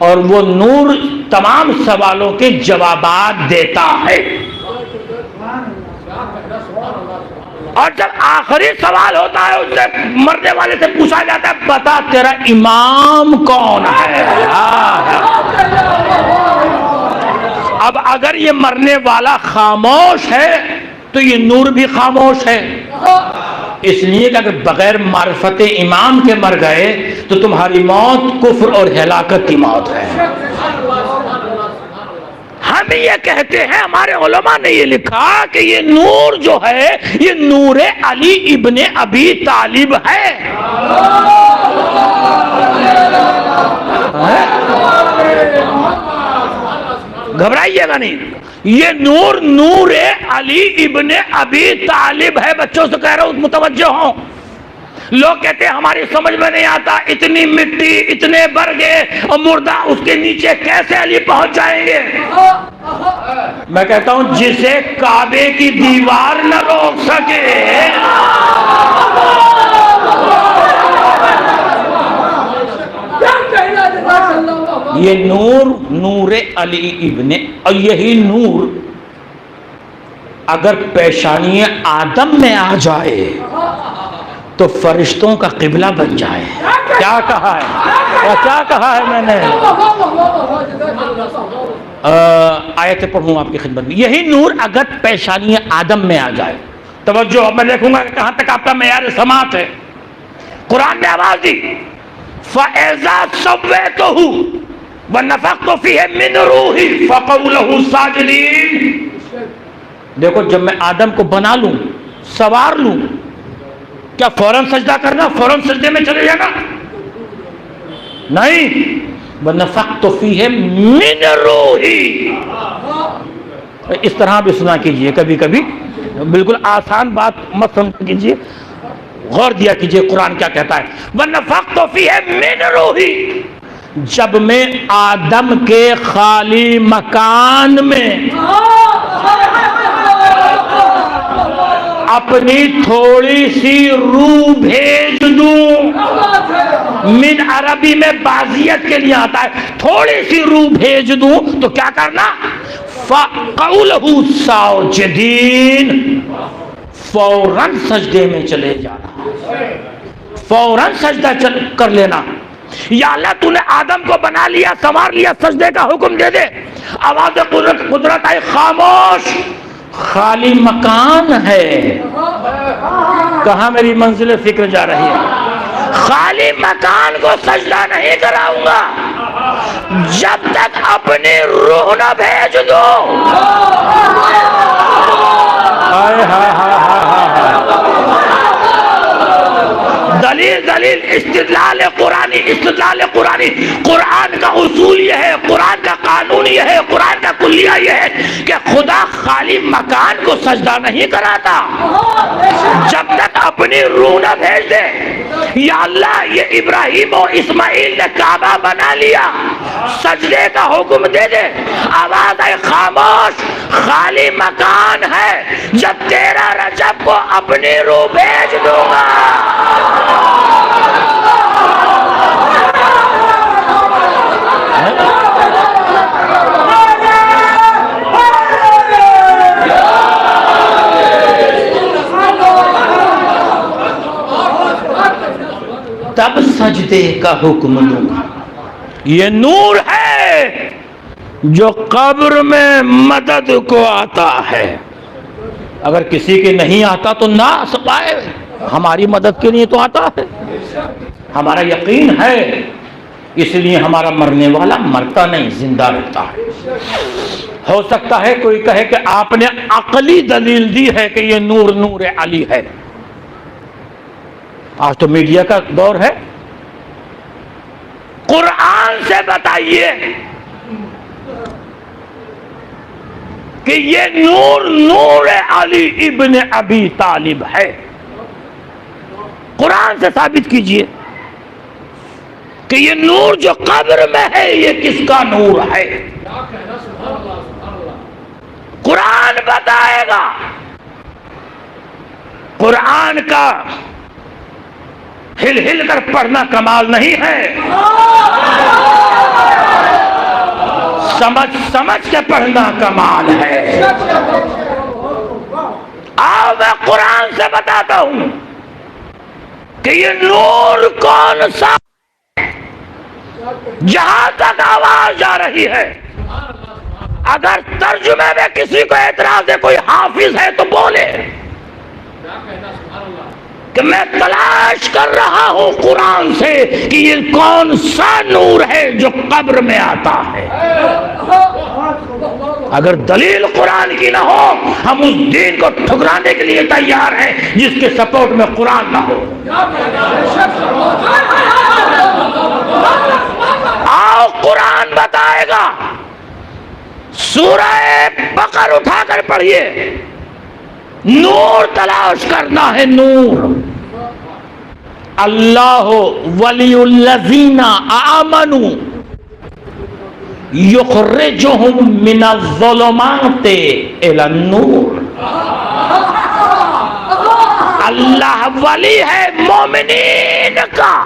اور وہ نور تمام سوالوں کے جوابات دیتا ہے. اور جب آخری سوال ہوتا ہے اس سے مرنے والے سے پوچھا جاتا ہے بتا تیرا امام کون ہے. اب اگر یہ مرنے والا خاموش ہے تو یہ نور بھی خاموش ہے. اس لیے کہ اگر بغیر معرفت امام کے مر گئے تو تمہاری موت کفر اور ہلاکت کی موت ہے. ہم یہ کہتے ہیں, ہمارے علماء نے یہ لکھا کہ یہ نور جو ہے یہ نور علی ابن ابی طالب ہے. گھبرائیے گا نہیں, یہ نور نور علی ابن ابی طالب ہے. بچوں سے کہہ رہا ہوں متوجہ ہوں. لوگ کہتے ہیں ہماری سمجھ میں نہیں آتا, اتنی مٹی, اتنے برگے اور مردہ, اس کے نیچے کیسے علی پہنچ جائیں گے؟ میں کہتا ہوں جسے کعبے کی دیوار نہ روک سکے یہ نور نور علی ابن, اور یہی نور اگر پیشانی آدم میں آ جائے تو فرشتوں کا قبلہ بن جائے. کیا کہا ہے, کیا کہا ہے میں نے؟ آیت پڑھوں آپ کی خدمت میں. یہی نور اگر پیشانی آدم میں آ جائے. توجہ, اب میں دیکھوں گا کہ کہاں تک آپ کا معیار سماعت ہے. قرآن نے آواز دی فَإِذَا سَوَّيْتُهُ وَنَفَخْتُ فِيهِ مِنْ رُوحِي فَقَعُوا لَهُ سَاجِدِينَ. دیکھو جب میں آدم کو بنا لوں, سوار لوں, کیا فوراً سجدہ کرنا, فوراً سجدے میں چلے جانا؟ نہیں. وَنَفَخْتُ فِيهِ مِنْ رُوحِي. اس طرح بھی سنا کیجئے کبھی کبھی, بالکل آسان بات مت سمجھ کیجئے, غور دیا کیجئے قرآن کیا کہتا ہے. وَنَفَخْتُ فِيهِ مِنْ رُوحِي. جب میں آدم کے خالی مکان میں اپنی تھوڑی سی روح بھیج دوں, من عربی میں بازیت کے لیے آتا ہے, تھوڑی سی روح بھیج دوں تو کیا کرنا؟ فَقَعُوا لَهُ سَاجِدِينَ، فوراً سجدے میں چلے جانا، فوراً سجدہ کر لینا۔ یا اللہ تو نے آدم کو بنا لیا، سنوار لیا، سجدے کا حکم دے دے۔ آواز قدرت آئی، خاموش، خالی مکان ہے۔ کہاں میری منزل فکر جا رہی ہے؟ خالی مکان کو سجدہ نہیں کراؤں گا جب تک اپنی روح نہ بھیج دو۔ ہائے ہائے ہائے ہائے، دلیل استدلال قرآنی، قرآن کا اصول یہ ہے، قرآن کا قانون یہ ہے، قرآن کا کلیہ یہ ہے کہ خدا خالی مکان کو سجدہ نہیں کراتا جب تک اپنی روح نہ بھیج دے۔ یا اللہ یہ ابراہیم و اسماعیل نے کعبہ بنا لیا، سجدے کا حکم دے دے۔ آواز آئے، خاموش، خالی مکان ہے، جب 13 رجب کو اپنی روح بھیج دوں گا۔ تب سجدے کا حکم دوں گا۔ یہ نور ہے جو قبر میں مدد کو آتا ہے، اگر کسی کے نہیں آتا تو نہ پائے، ہماری مدد کے لیے تو آتا ہے۔ ہمارا یقین ہے، اس لیے ہمارا مرنے والا مرتا نہیں، زندہ رہتا ہے۔ ہو سکتا ہے کوئی کہے کہ آپ نے عقلی دلیل دی ہے کہ یہ نور نور علی ہے۔ آج تو میڈیا کا دور ہے، قرآن سے بتائیے کہ یہ نور نور علی ابن ابی طالب ہے۔ قرآن سے ثابت کیجئے کہ یہ نور جو قبر میں ہے یہ کس کا نور ہے؟ قرآن بتائے گا۔ قرآن کا ہل ہل کر پڑھنا کمال نہیں ہے، سمجھ کے پڑھنا کمال ہے۔ آؤ میں قرآن سے بتاتا ہوں کہ یہ نور کون سا، جہاں تک آواز جا رہی ہے۔ اگر ترجمے میں کسی کو اعتراض ہے، کوئی حافظ ہے تو بولے کہ میں تلاش کر رہا ہوں قرآن سے کہ یہ کون سا نور ہے جو قبر میں آتا ہے۔ اگر دلیل قرآن کی نہ ہو، ہم اس دین کو ٹھکرانے کے لیے تیار ہیں جس کے سپورٹ میں قرآن نہ ہو۔ آؤ قرآن بتائے گا۔ سورہ بقرہ اٹھا کر پڑھیے، نور تلاش کرنا ہے، نور۔ اللہ ولی الذین آمنوا یخرجہم من الظلمات الی النور۔ اللہ ولی ہے مومنین کا،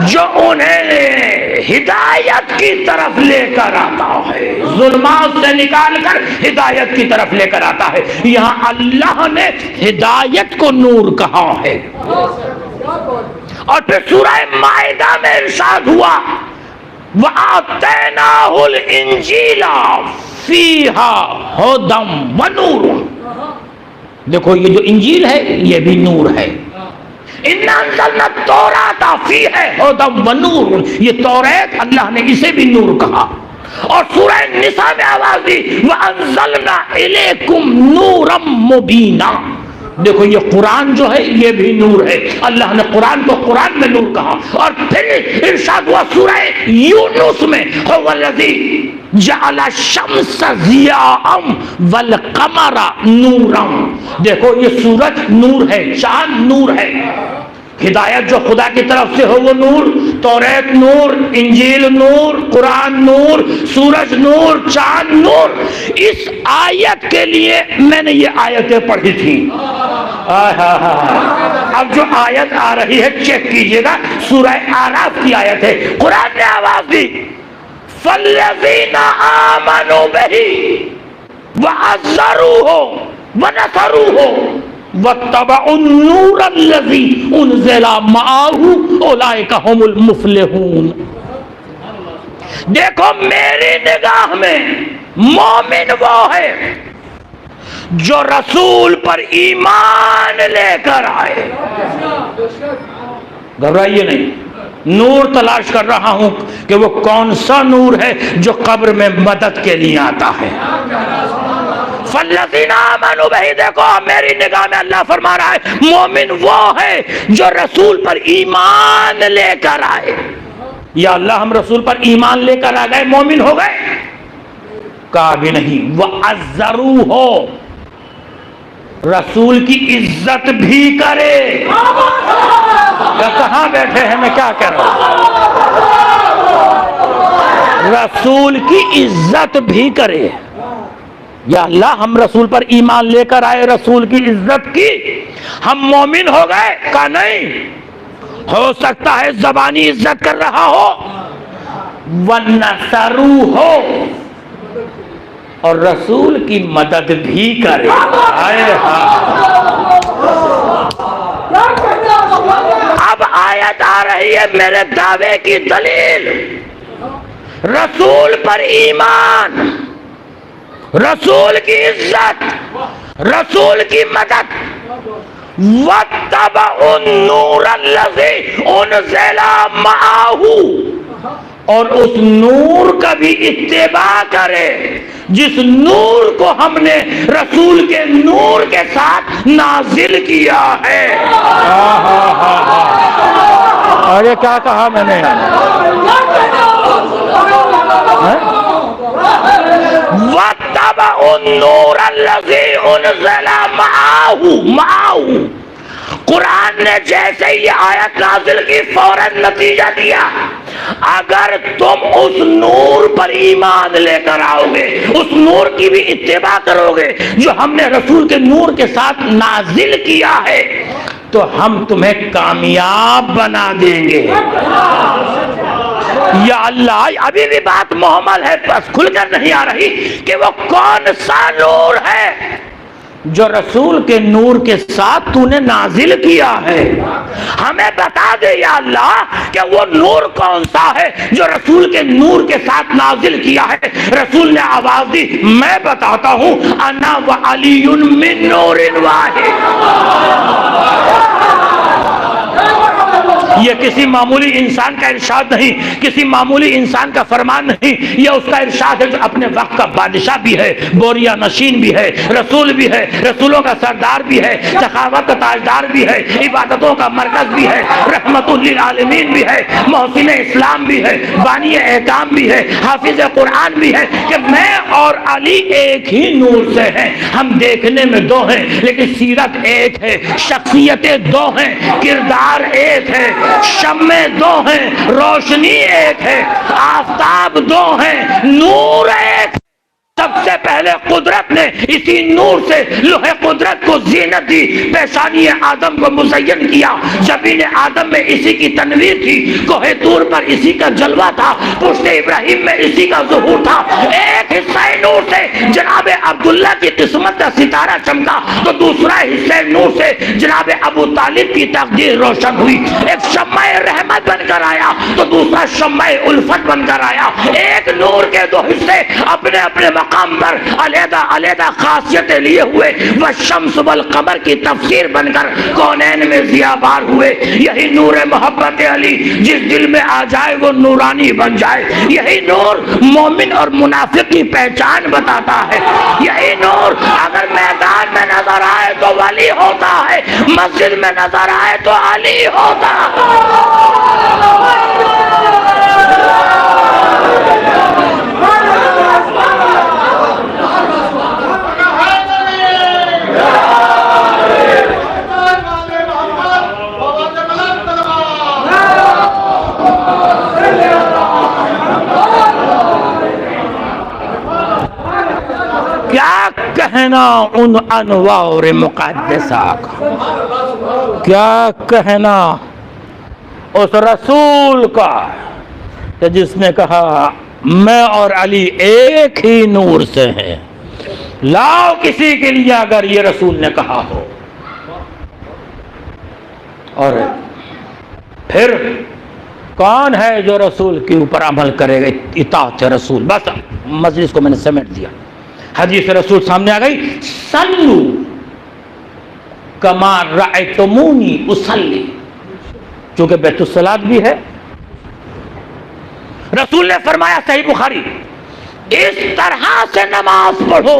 جو انہیں ہدایت کی طرف لے کر آتا ہے، ظلمات سے نکال کر ہدایت کی طرف لے کر آتا ہے۔ یہاں اللہ نے ہدایت کو نور کہا ہے۔ اور پھر سورہ مائدہ میں ارشاد ہوا، وَآتَيْنَاهُ الْإِنْجِيلَ فِيهَا هُدًى وَنُورٌ۔ دیکھو یہ جو انجیل ہے یہ بھی نور ہے۔ اِنَّا أَنزَلْنَا التَّوْرَاةَ فِيهَا هُدًى وَنُورٌ، یہ توریت اللہ نے اسے بھی نور کہا۔ اور سورہ نساء میں آواز دی، وَأَنزَلْنَا إِلَيْكُمْ نُورًا مُبِينًا۔ دیکھو یہ قرآن جو ہے یہ بھی نور ہے، اللہ نے قرآن کو قرآن میں نور کہا۔ اور پھر ارشاد ہوا سورہ یونس میں، هُوَ الَّذِي جَعَلَ الشَّمْسَ ضِيَاءً وَالْقَمَرَ نُورًا۔ دیکھو یہ سورج نور ہے، چاند نور ہے۔ ہدایت جو خدا کی طرف سے ہو وہ نور، توریت نور، انجیل نور، قرآن نور، سورج نور، چاند نور۔ اس آیت کے لیے میں نے یہ آیتیں پڑھی تھی۔ اب جو آیت آ رہی ہے چیک کیجئے گا، سورہ اعراف کی آیت ہے۔ قرآن نے آواز دی، فالذین آمنوا بہ وعزروہ ونصروہ واتبعوا النور الذی انزل معہ اولئک هم المفلحون۔ دیکھو میری نگاہ میں مومن وہ ہے جو رسول پر ایمان لے کر آئے۔ گھبرائیے نہیں، نور تلاش کر رہا ہوں کہ وہ کون سا نور ہے جو قبر میں مدد کے لیے آتا ہے۔ فالذین آمنوا بہ، دیکھو میری نگاہ میں اللہ فرما رہا ہے مومن وہ ہے جو رسول پر ایمان لے کر آئے۔ یا اللہ ہم رسول پر ایمان لے کر آ گئے، مومن ہو گئے؟ کہا بھی نہیں۔ وَعَزَّرُوهُ، رسول کی عزت بھی کرے۔ کہاں بیٹھے ہیں، میں کیا کہہ رہا ہوں؟ رسول کی عزت بھی کرے۔ یا اللہ ہم رسول پر ایمان لے کر آئے، رسول کی عزت کی، ہم مومن ہو گئے؟ کہا نہیں، ہو سکتا ہے زبانی عزت کر رہا ہو۔ وَنَصَرُوهُ، اور رسول کی مدد بھی کرے۔ اب آیت آ رہی ہے میرے دعوے کی دلیل، رسول پر ایمان، رسول کی عزت، رسول کی مدد۔ وَاتَّبَعُوا النُّورَ الَّذِي أُنزِلَ مَعَهُ، اور اس نور کا بھی اتباع کرے جس نور کو ہم نے رسول کے نور کے ساتھ نازل کیا ہے۔ ارے کیا کہا میں نے؟ وَاتَّبَعُوا النُّورَ الَّذِي أُنزِلَ مَعَهُ، قرآن نے جیسے یہ آیت نازل کی فوراً نتیجہ دیا، اگر تم اس نور پر ایمان لے کر آؤ گے، اس نور کی بھی اتباع کرو گے جو ہم نے رسول کے نور کے ساتھ نازل کیا ہے، تو ہم تمہیں کامیاب بنا دیں گے۔ یا اللہ ابھی بھی بات محمل ہے، بس کھل کر نہیں آ رہی کہ وہ کون سا نور ہے جو رسول کے نور کے ساتھ تو نے نازل کیا ہے۔ ہمیں بتا دے یا اللہ کہ وہ نور کون سا ہے جو رسول کے نور کے ساتھ نازل کیا ہے۔ رسول نے آواز دی، میں بتاتا ہوں، انا وعلی من نور واحد۔ یہ کسی معمولی انسان کا ارشاد نہیں، کسی معمولی انسان کا فرمان نہیں، یہ اس کا ارشاد ہے جو اپنے وقت کا بادشاہ بھی ہے، بوریا نشین بھی ہے، رسول بھی ہے، رسولوں کا سردار بھی ہے، سخاوت کا تاجدار بھی ہے، عبادتوں کا مرکز بھی ہے، رحمت للعالمین بھی ہے، محسن اسلام بھی ہے، بانی احکام بھی ہے، حافظ قرآن بھی ہے، کہ میں اور علی ایک ہی نور سے ہیں۔ ہم دیکھنے میں دو ہیں لیکن سیرت ایک ہے، شخصیتیں دو ہیں، کردار ایک ہے، شمع دو ہیں، روشنی ایک ہے، آفتاب دو ہیں، نور ایک۔ سب سے پہلے قدرت نے اسی نور سے لوح قدرت کو زینت دی، پیشانی آدم کو مزین کیا، جبین آدم میں اسی کی تنویر تھی، کوہ طور پر اسی کا جلوہ تھا، پشت ابراہیم میں اسی کا ظہور تھا۔ ایک حصہ نور سے جناب عبداللہ کی قسمت کا ستارہ چمکا تو دوسرا حصہ نور سے جناب ابو طالب کی تقدیر روشن ہوئی۔ ایک شمع رحمت بن کر آیا تو دوسرا شمع الفت بن کر آیا۔ ایک نور کے دو حصے اپنے اپنے مقام پر علیحدہ علیحدہ خاصیتیں لیے ہوئے والشمس والقمر کی تفسیر بن کر کونین میں ضیابار ہوئے۔ یہی نور محبت علی جس دل میں آ جائے وہ نورانی بن جائے۔ یہی نور مومن اور منافق کی پہچان بتاتا ہے۔ یہی نور اگر میدان میں نظر آئے تو ولی ہوتا ہے، مسجد میں نظر آئے تو علی ہوتا ہے۔ کیا کہنا ان انوار مقدسہ کا، کیا کہنا اس رسول کا کہ جس نے کہا میں اور علی ایک ہی نور سے ہیں، لاؤ کسی کے لیے اگر یہ رسول نے کہا ہو۔ اور پھر کون ہے جو رسول کے اوپر عمل کرے گا؟ اطاعت رسول۔ بس مجلس کو میں نے سمیٹ دیا، حدیث رسول سامنے آ گئی، صلو کما رأیتمونی اصلی، چونکہ بیت الصلاۃ بھی ہے۔ رسول نے فرمایا صحیح بخاری، اس طرح سے نماز پڑھو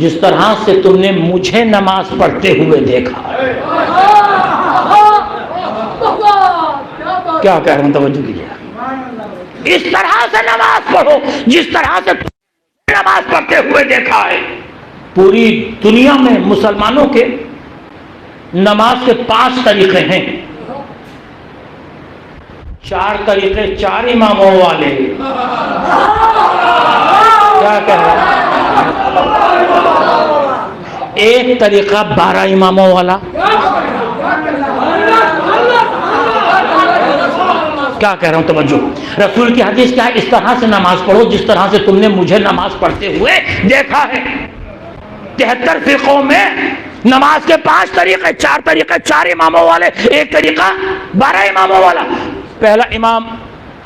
جس طرح سے تم نے مجھے نماز پڑھتے ہوئے دیکھا۔ کیا کہہ رہا ہوں، توجہ کیجیے۔ اس طرح سے نماز پڑھو جس طرح سے تم نے نماز پڑھتے ہوئے دیکھا ہے۔ پوری دنیا میں مسلمانوں کے نماز کے 5 طریقے ہیں، 4 طریقے 4 اماموں والے۔ کیا کہہ رہا ہے؟ ایک طریقہ 12 اماموں والا۔ کیا کہہ رہا ہوں، توجہ۔ رسول کی حدیث کیا ہے؟ اس طرح سے نماز پڑھو جس طرح سے تم نے مجھے نماز پڑھتے ہوئے دیکھا ہے۔ 73 فرقوں میں نماز کے 5 طریقے، 4 طریقے 4 اماموں والے، ایک طریقہ 12 اماموں والا۔ پہلا امام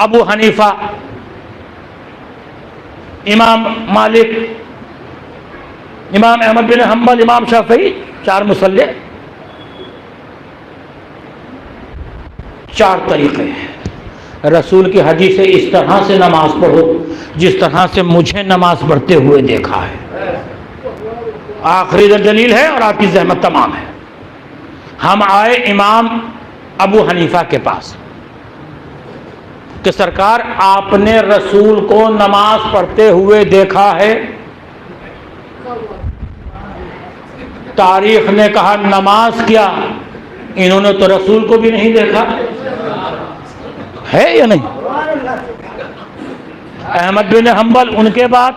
ابو حنیفہ، امام مالک، امام احمد بن حنبل، امام شافعی، 4 مصلی، 4 طریقے ہیں۔ رسول کی حدیث ہے اس طرح سے نماز پڑھو جس طرح سے مجھے نماز پڑھتے ہوئے دیکھا ہے۔ آخری دلیل ہے اور آپ کی زحمت تمام ہے۔ ہم آئے امام ابو حنیفہ کے پاس کہ سرکار آپ نے رسول کو نماز پڑھتے ہوئے دیکھا ہے؟ تاریخ نے کہا نماز کیا، انہوں نے تو رسول کو بھی نہیں دیکھا ہے یا نہیں؟ احمد بن حنبل ان کے بعد،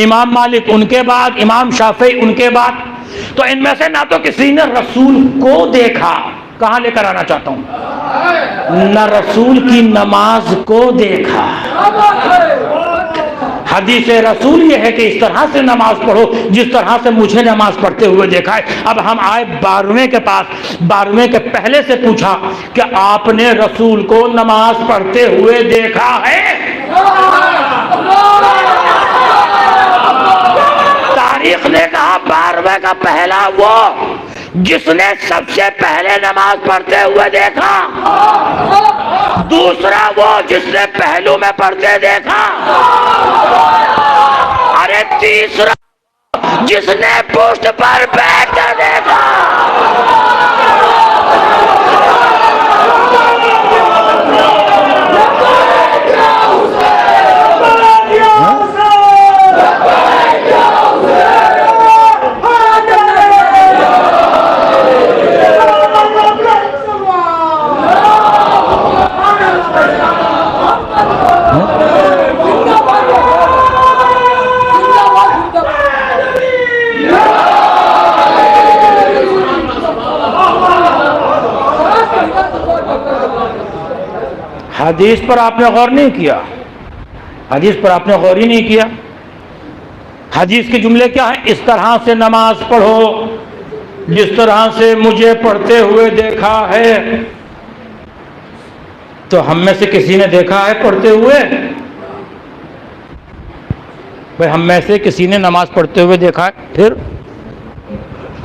امام مالک ان کے بعد، امام شافعی ان کے بعد، تو ان میں سے نہ تو کسی نے رسول کو دیکھا، کہاں لے کر آنا چاہتا ہوں، نہ رسول کی نماز کو دیکھا۔ حدیث رسول یہ ہے کہ اس طرح سے نماز پڑھو جس طرح سے مجھے نماز پڑھتے ہوئے دیکھا ہے۔ اب ہم آئے 12ویں کے پاس، 12ویں کے پہلے سے پوچھا کہ آپ نے رسول کو نماز پڑھتے ہوئے دیکھا ہے؟ تاریخ نے کہا 12ویں کا پہلا وہ جس نے سب سے پہلے نماز پڑھتے ہوئے دیکھا، دوسرا وہ جس نے پہلو میں پڑھتے دیکھا، ارے تیسرا جس نے پشت پر بیٹھ دیکھا۔ حدیث پر آپ نے غور نہیں کیا، حدیث پر آپ نے غور ہی نہیں کیا۔ حدیث کے جملے کیا ہیں؟ اس طرح سے نماز پڑھو جس طرح سے مجھے پڑھتے ہوئے دیکھا ہے۔ تو ہم میں سے کسی نے دیکھا ہے پڑھتے ہوئے؟ بھائی ہم میں سے کسی نے نماز پڑھتے ہوئے دیکھا ہے؟ پھر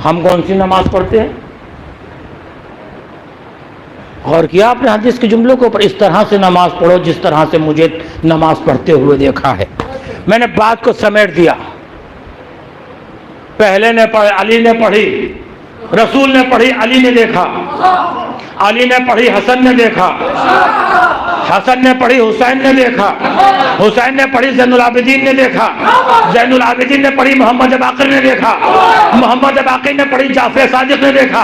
ہم کون سی نماز پڑھتے ہیں؟ غور کیا آپ نے حدیث کے جملوں کو؟ پر اس طرح سے نماز پڑھو جس طرح سے مجھے نماز پڑھتے ہوئے دیکھا ہے۔ میں نے بات کو سمیٹ دیا، پہلے نے پڑھی، علی نے پڑھی، رسول نے پڑھی، علی نے دیکھا، علی نے پڑھی، حسن نے دیکھا، حسن نے پڑھی، حسین نے دیکھا، حسین نے پڑھی، زین العابدین نے دیکھا، زین العابدین نے پڑھی، محمد باقر نے دیکھا، محمد باقر نے پڑھی، جعفر صادق نے دیکھا،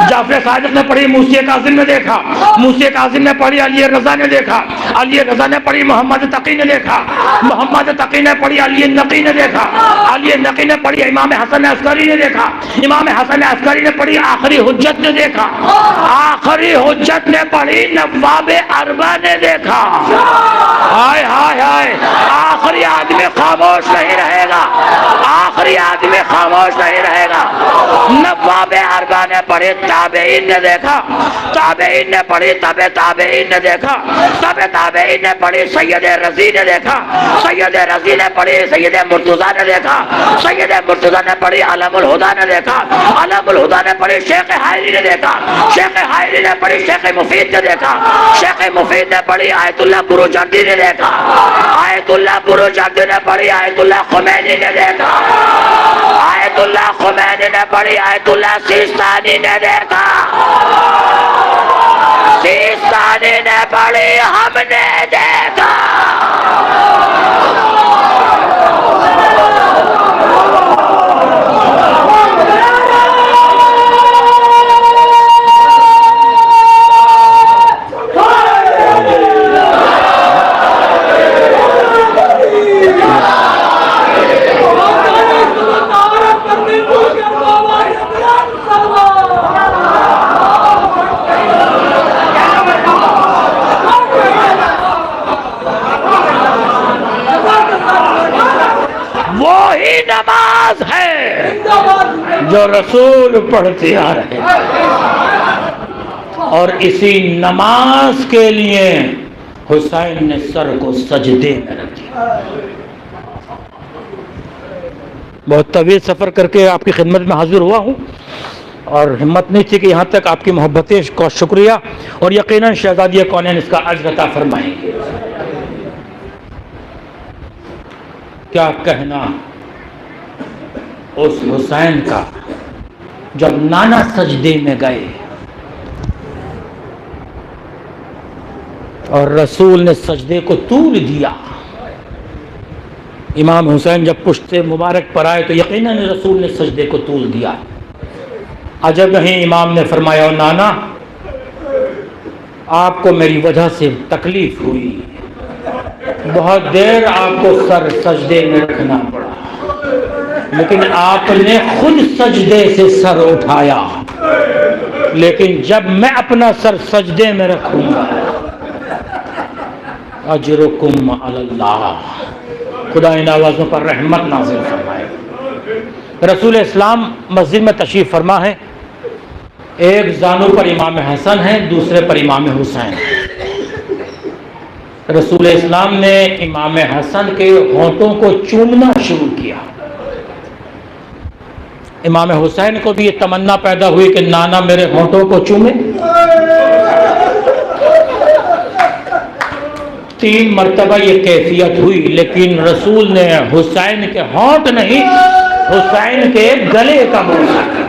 جعفر صادق نے پڑھی، موسی کاظم نے دیکھا، موسی کاظم نے پڑھی، علی رضا نے دیکھا، علی رضا نے پڑھی، محمد تقی نے دیکھا، محمد تقی نے پڑھی، علی نقی نے دیکھا، علی نقی نے پڑھی، امام حسن عسکری نے دیکھا، امام حسن عسکری نے پڑھی، آخری حجت نے دیکھا، آخری حجت نے پڑھی، نواب اربع نے دیکھا. ہائے ہائے ہائے, آخری آدمی خاموش نہیں رہے گا, آخری آدمی خاموش نہیں رہے گا. نواب اربع نے پڑھی, تابعین نے دیکھا, تابعین نے پڑھی, تابعین نے دیکھا, تابعین نے پڑھی, سید رضی نے دیکھا, سید رضی نے پڑھی, سید مرتضیٰ نے دیکھا, سید مرتضیٰ نے پڑھی, علم الہدیٰ نے دیکھا, علم الہدیٰ نے پڑھی, شیخ حائری نے دیکھا, شیخ حائری نے پڑھی, شیخ مفید نے دیکھا, شیخ مفید نے پڑھی, آیت اللہ بروجردی نے دیکھا, آیت اللہ بروجردی نے پڑھی, آیت اللہ خمینی نے دیکھا, آیت اللہ خمینی نے پڑھی, آیت اللہ سیستانی نے دیکھا, سیستانی نے پڑھی, ہم نے دیکھا. وہی نماز ہے جو رسول پڑھتے آ رہے ہیں, اور اسی نماز کے لیے حسین نے سر کو سجدے میں رکھ دیا. بہت طویل سفر کر کے آپ کی خدمت میں حاضر ہوا ہوں, اور ہمت نہیں تھی کہ یہاں تک آپ کی محبتیں کو شکریہ, اور یقیناً شہزادی کونین اس کا اجر عطا فرمائیں گے. کیا کہنا اس حسین کا جب نانا سجدے میں گئے اور رسول نے سجدے کو طول دیا. امام حسین جب پشت مبارک پر آئے تو یقیناً رسول نے سجدے کو طول دیا. عجب نہیں, امام نے فرمایا, نانا آپ کو میری وجہ سے تکلیف ہوئی, بہت دیر آپ کو سر سجدے میں رکھنا پڑا, لیکن آپ نے خود سجدے سے سر اٹھایا, لیکن جب میں اپنا سر سجدے میں رکھوں گا اجرکم علی اللہ, خدا ان آوازوں پر رحمت نازل فرمائے. رسول اسلام مسجد میں تشریف فرما ہے, ایک زانو پر امام حسن ہے, دوسرے پر امام حسین. رسول اسلام نے امام حسن کے ہونٹوں کو چومنا شروع کیا. امام حسین کو بھی یہ تمنا پیدا ہوئی کہ نانا میرے ہونٹوں کو چومے. 3 مرتبہ یہ کیفیت ہوئی, لیکن رسول نے حسین کے ہونٹ نہیں, حسین کے گلے کا بوسہ کیا.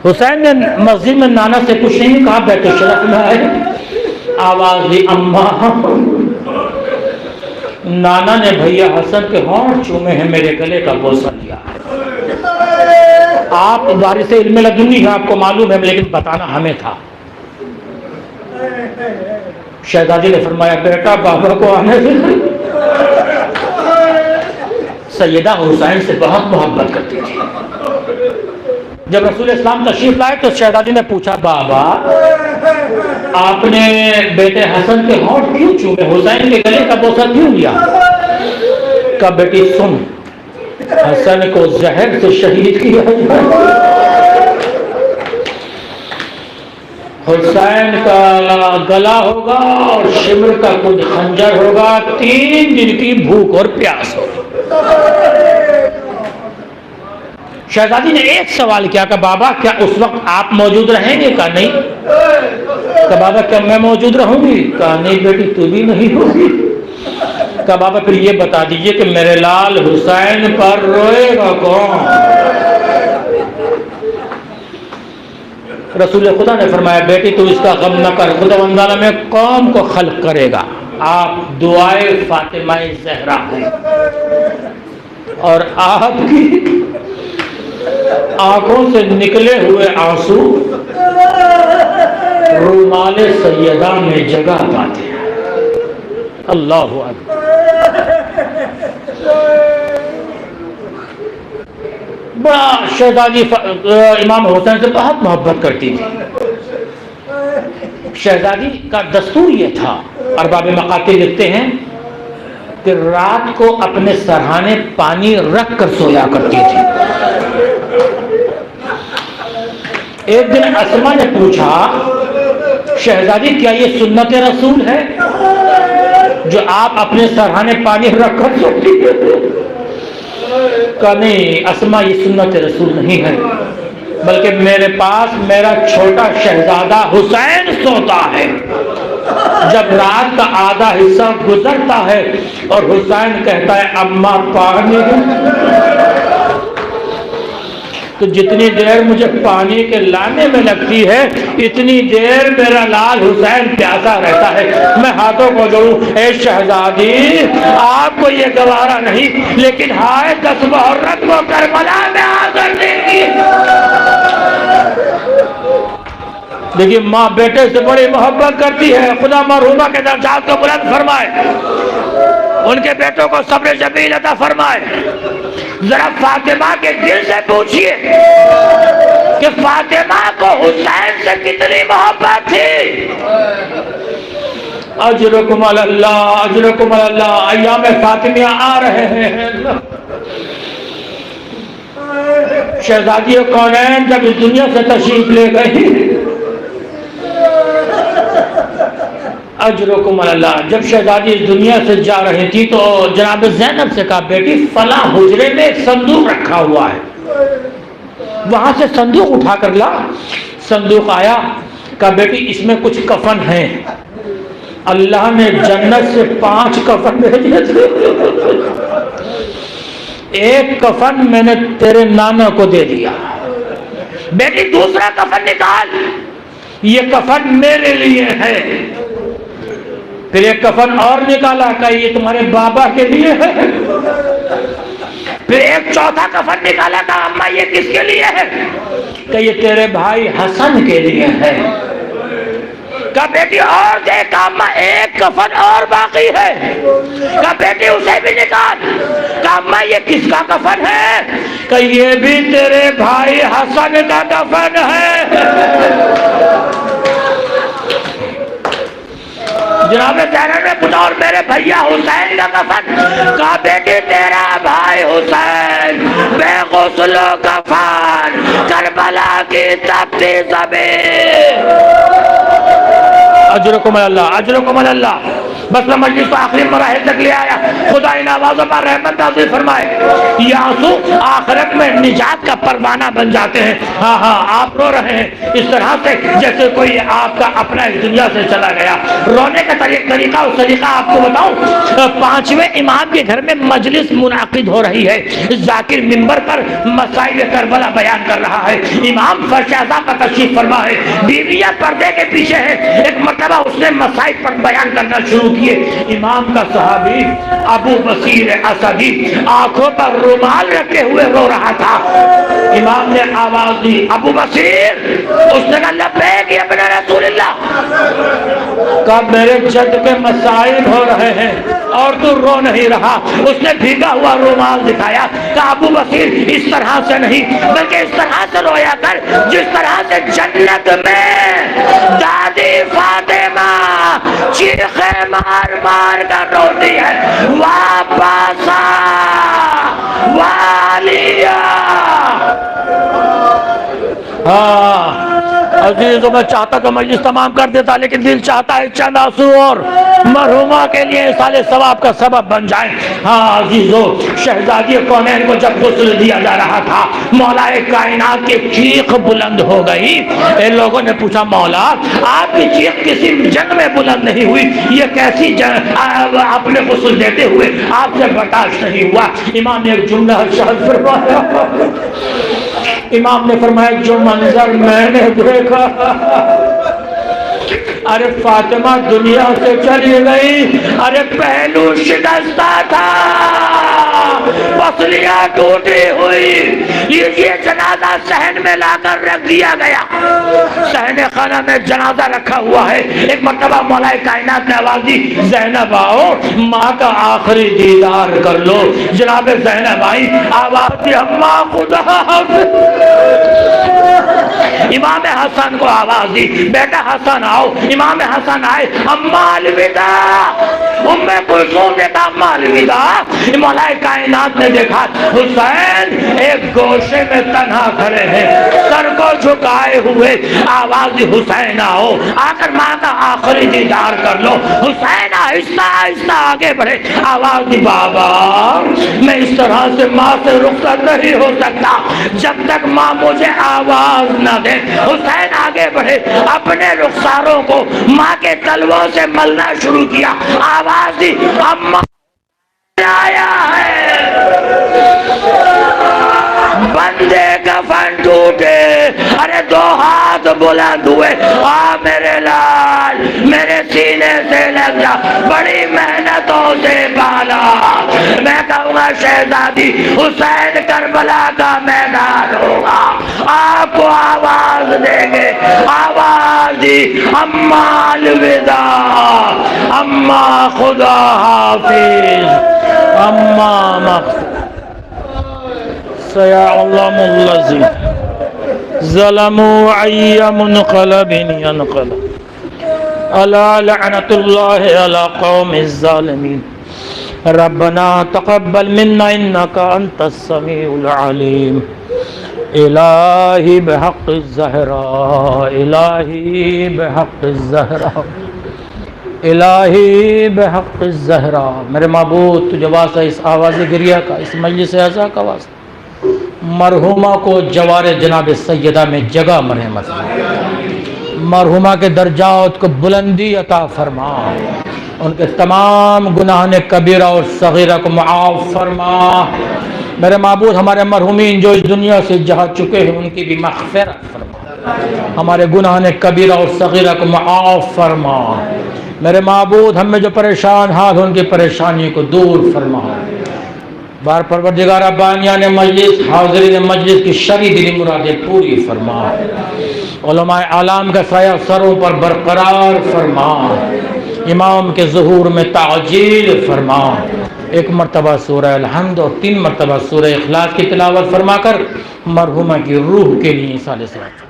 حسین نے مسجد میں نانا سے کچھ نہیں کہا, بیت شرف میں آئے, آواز دی اماں. نانا نے بھیا حسن کے ہونٹ چومے ہیں, میرے گلے کا بوسہ لیا. آپ وارث علم لدنی ہیں, آپ کو معلوم ہے, لیکن بتانا ہمیں تھا. شہزادی نے فرمایا, بیٹا بابا کو آنے دے. سیدہ حسین سے بہت محبت کرتی تھی. جب رسول اسلام تشریف لائے تو شہزادی نے پوچھا, بابا آپ نے بیٹے حسن کے ہونٹ کیوں چومے, حسین کے گلے کا بوسہ کیوں لیا؟ کہا, بیٹی سن, حسن کو زہر سے شہید کیا جائے, حسین کا گلا ہوگا اور شمر کا کچھ خنجر ہوگا, 3 دن کی بھوک اور پیاس ہوگی. شہزادی نے ایک سوال کیا کہ بابا کیا اس وقت آپ موجود رہیں گے؟ کہا نہیں. کہا بابا کیا میں موجود رہوں گی؟ کہا نہیں بیٹی تو بھی نہیں ہوگی. کہا بابا پھر یہ بتا دیجئے کہ میرے لال حسین پر روئے گا کون؟ رسول خدا نے فرمایا, بیٹی تو اس کا غم نہ کر, خدا بندانہ میں قوم کو خلق کرے گا. آپ دعائے فاطمہ زہرا ہیں, اور آپ کی آنکھوں سے نکلے ہوئے آنسو رومال سیدہ میں جگہ پاتے ہیں. اللہ اکبر. بڑا شہزادی امام حسین سے بہت محبت کرتی تھی۔ شہزادی کا دستور یہ تھا، ارباب مقاتل لکھتے ہیں کہ رات کو اپنے سرہانے پانی رکھ کر سویا کرتی تھی۔ ایک دن اسما نے پوچھا شہزادی کیا یہ سنت رسول ہے جو آپ اپنے سرہانے پانی رکھ کر سوتی ہیں؟ کہا نہیں اسما یہ سنت رسول نہیں ہے، بلکہ میرے پاس میرا چھوٹا شہزادہ حسین سوتا ہے۔ جب رات کا آدھا حصہ گزرتا ہے اور حسین کہتا ہے اماں پانی، تو جتنی دیر مجھے پانی کے لانے میں لگتی ہے اتنی دیر میرا لال حسین پیاسا رہتا ہے۔ میں ہاتھوں کو جوڑوں، اے شہزادی آپ کو یہ گوارا نہیں، لیکن ہائے 10 محرم کو کربلا میں آ کر دیکھی۔ دیکھیے ماں بیٹے سے بڑی محبت کرتی ہے، خدا مرحومہ کے درجات کو بلند فرمائے، ان کے بیٹوں کو صبر جمیل عطا فرمائے۔ ذرا فاطمہ کے دل سے پوچھئے کہ فاطمہ کو حسین سے کتنی محبت تھی۔ اجرکم علی اللہ، اجرکم علی اللہ، ایام فاطمیہ آ رہے ہیں۔ شہزادی کونین جب اس دنیا سے تشریف لے گئی، اجرکم علی اللہ، جب شہزادی اس دنیا سے جا رہی تھی تو جناب زینب سے کہا بیٹی فلاں حجرے میں ایک صندوق رکھا ہوا ہے، وہاں سے صندوق اٹھا کر لا۔ صندوق آیا، کہا بیٹی اس میں کچھ کفن ہیں، اللہ نے جنت سے 5 کفن بھیجے تھے، ایک کفن میں نے تیرے نانا کو دے دیا، بیٹی دوسرا کفن نکال، یہ کفن میرے لیے ہے۔ پھر ایک کفن اور نکالا کہ یہ تمہارے بابا کے لیے ہے۔ پھر ایک چوتھا کفن نکالا کہ اماں یہ کس کے لیے ہے؟ کہ یہ تیرے بھائی حسن کے لیے ہے۔ کہ بیٹی اور دیکھ اماں ایک کفن اور باقی ہے، کہ بیٹی اسے بھی نکال۔ کہ اماں یہ کس کا کفن ہے؟ کہ یہ بھی تیرے بھائی حسن کا کفن ہے۔ جناب زینب نے پوچھا اور میرے بھیا حسین کا کفن؟ کہا بیٹی تیرا بھائی حسین بے غسل و کفن کربلا کی تپتی زمین۔ اجرکم اللہ، اجرکم اللہ۔ بس میں مجلس کو آخری مراحل تک لے آیا، خدا ان آوازوں پر رحمت نازل فرمائے۔ یہ آنسو آخرت میں نجات کا پروانہ بن جاتے ہیں۔ ہاں ہاں آپ رو رہے ہیں اس طرح سے جیسے کوئی آپ کا اپنا اس دنیا سے چلا گیا۔ رونے کا طریقہ اور سلیقہ آپ کو بتاؤں، 5ویں امام کے گھر میں مجلس منعقد ہو رہی ہے، ذاکر منبر پر مسائل کربلا بیان کر رہا ہے، امام فرش اعظم کا تشریف فرما ہے، بیویاں پردے کے پیچھے ہے۔ ایک مرتبہ اس نے مسائل پر بیان کرنا شروع کیے، امام کا صحابی ابو بصیر اسدی آنکھوں پر رومال رکھے ہوئے رو رہا تھا۔ امام نے آواز دی ابو بصیر، اس نے کہا لبیک یا ابن رسول اللہ۔ کہا میرے جد کے مسائل ہو رہے ہیں اور تو رو نہیں رہا۔ اس نے بھیگا ہوا رومال دکھایا، کہا ابو بصیر اس طرح سے نہیں بلکہ اس طرح سے رویا کر جس طرح سے جنت میں دادی فاطمہ چیخے مار مار کر روتی ہے، واپاسا والیا۔ ہاں عزیزوں میں چاہتا کہ مجلس تمام کر دیتا، لیکن دل چاہتا ہے چند آنسو اور مرحومہ کے لیے سال ثواب کا سبب بن جائیں۔ ہاں عزیزوں، شہزادی کونین کو جب غسل دیا جا رہا تھا، مولا کائنات کی چیخ بلند ہو گئی۔ ان لوگوں نے پوچھا مولا آپ کی چیخ کسی جنگ میں بلند نہیں ہوئی، یہ کیسی آپ نے غسل دیتے ہوئے آپ سے برداشت نہیں ہوا؟ امام نے ایک جملہ ارشاد فرمایا، امام نے فرمایا جو منظر میں نے دیکھا، ارے فاطمہ دنیا سے چلی گئی، ارے پہلو شکستہ تھا، پسلیاں ٹوٹی ہوئی، یہ جنازہ صحن میں لا کر رکھ دیا گیا، صحن خانہ میں جنازہ رکھا ہوا ہے۔ ایک مرتبہ مولا کائنات نے آواز دی، زینب آؤ ماں کا آخری دیدار کر لو۔ جناب زینب آئی، آواز دی، اماں خدا حافظ۔ امام حسن کو آواز دی، بیٹا حسن آؤ۔ امام حسن آئے، اماں الوداع۔ ام کلثوم نے کہا اماں الوداع۔ مولا کائنات نے دیکھا حسین ایک گوشے میں تنہا کھڑے ہیں، سر کو جھکائے ہوئے، آواز دی حسین آؤ، آ کر ماں کا آخری دیدار کر لو۔ حسین آہستہ آہستہ آگے بڑھے، آواز دی، بابا میں اس طرح سے ماں سے رخصت نہیں ہو سکتا جب تک ماں مجھے آواز نہ دے۔ حسین آگے بڑھے، اپنے رخساروں کو ماں کے تلووں سے ملنا شروع کیا، آواز دی، اماں آیا ہے۔ بندے کفن ٹوٹے، ارے دو ہاتھ بلند ہوئے، آ میرے لال میرے سینے سے لگ جا، بڑی محنتوں سے پالا۔ میں کہوں گا شہزادی حسین کربلا کا میدان ہوگا، آپ کو آواز دیں گے، آواز دی، اماں الوداع، اماں خدا حافظ، اماں مغفر۔ سيعلم الذين ظلموا أي منقلب ينقلب ألا لعنة الله على قوم الظالمين ربنا تقبل منا إنك أنت السميع العليم إلهي بحق الزهراء إلهي بحق الزهراء الہی بحق الزہرا۔ میرے معبود تجھے واسطہ اس آواز گریہ کا، اس مجلس اعزا کا واسطہ، مرحومہ کو جوار جناب سیدہ میں جگہ مرحمت، مرحومہ کے درجات کو بلندی عطا فرما، ان کے تمام گناہان کبیرہ اور صغیرہ کو معاف فرما۔ میرے معبود ہمارے مرحومین جو اس دنیا سے جا چکے ہیں ان کی بھی مغفرت فرما، ہمارے گناہان کبیرہ اور صغیرہ کو معاف فرما۔ میرے معبود ہم میں جو پریشان حال ان کی پریشانی کو دور فرما۔ بار پروردگارہ بانیان مجلس، حاضرین مجلس کی شرعی دلی مرادیں پوری فرما، علماء اعلام کا سایہ سروں پر برقرار فرما، امام کے ظہور میں تعجیل فرما۔ ایک مرتبہ سورہ الحمد اور 3 مرتبہ سورہ اخلاص کی تلاوت فرما کر مرحومہ کی روح کے لیے صالح صلاۃ